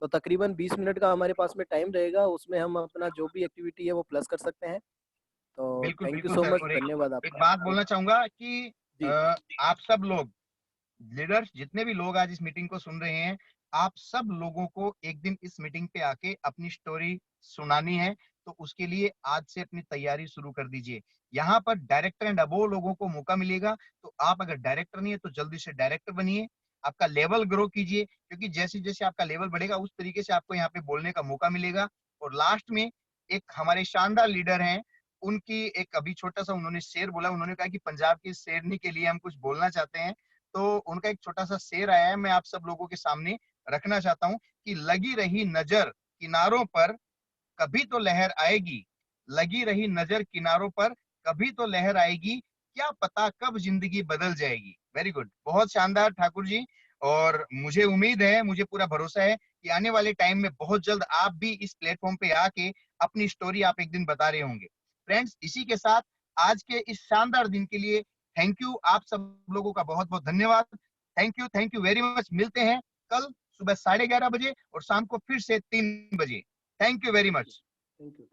तो तकरीबन 20 मिनट का हमारे पास में टाइम रहेगा, उसमें हम अपना जो भी एक्टिविटी है वो प्लस कर सकते हैं। तो बिल्कुल थैंक यू बिल्कुल सो सर। मच, और धन्यवाद एक आपका। बात बोलना चाहूंगा कि जी। आप सब लोग लीडर्स, जितने भी लोग आज इस मीटिंग को सुन रहे हैं, आप सब लोगों को एक दिन इस मीटिंग पे आके अपनी स्टोरी सुनानी है। तो उसके लिए आज से अपनी तैयारी शुरू कर दीजिए। यहाँ पर डायरेक्टर एंड अबोव लोगों को मौका मिलेगा। तो आप अगर डायरेक्टर नहीं है तो जल्दी से डायरेक्टर बनिए, आपका लेवल ग्रो कीजिए, क्योंकि जैसे जैसे आपका लेवल बढ़ेगा उस तरीके से आपको यहाँ पे बोलने का मौका मिलेगा। और लास्ट में एक हमारे शानदार लीडर हैं, उनकी एक अभी छोटा सा उन्होंने शेर बोला। उन्होंने कहा कि पंजाब की शेरनी के लिए हम कुछ बोलना चाहते हैं। तो उनका एक छोटा सा शेर आया है, मैं आप सब लोगों के सामने रखना चाहता हूँ कि लगी रही नजर किनारों पर कभी तो लहर आएगी, लगी रही नजर किनारों पर कभी तो लहर आएगी, क्या पता कब जिंदगी बदल जाएगी। वेरी गुड, बहुत शानदार ठाकुर जी। और मुझे उम्मीद है, मुझे पूरा भरोसा है कि आने वाले टाइम में बहुत जल्द आप भी इस प्लेटफॉर्म पे आके अपनी स्टोरी आप एक दिन बता रहे होंगे। फ्रेंड्स, इसी के साथ आज के इस शानदार दिन के लिए थैंक यू, आप सब लोगों का बहुत बहुत धन्यवाद। Thank you very much. मिलते हैं कल सुबह 11:30 बजे और शाम को फिर से 3 बजे। Thank you very much. Thank you.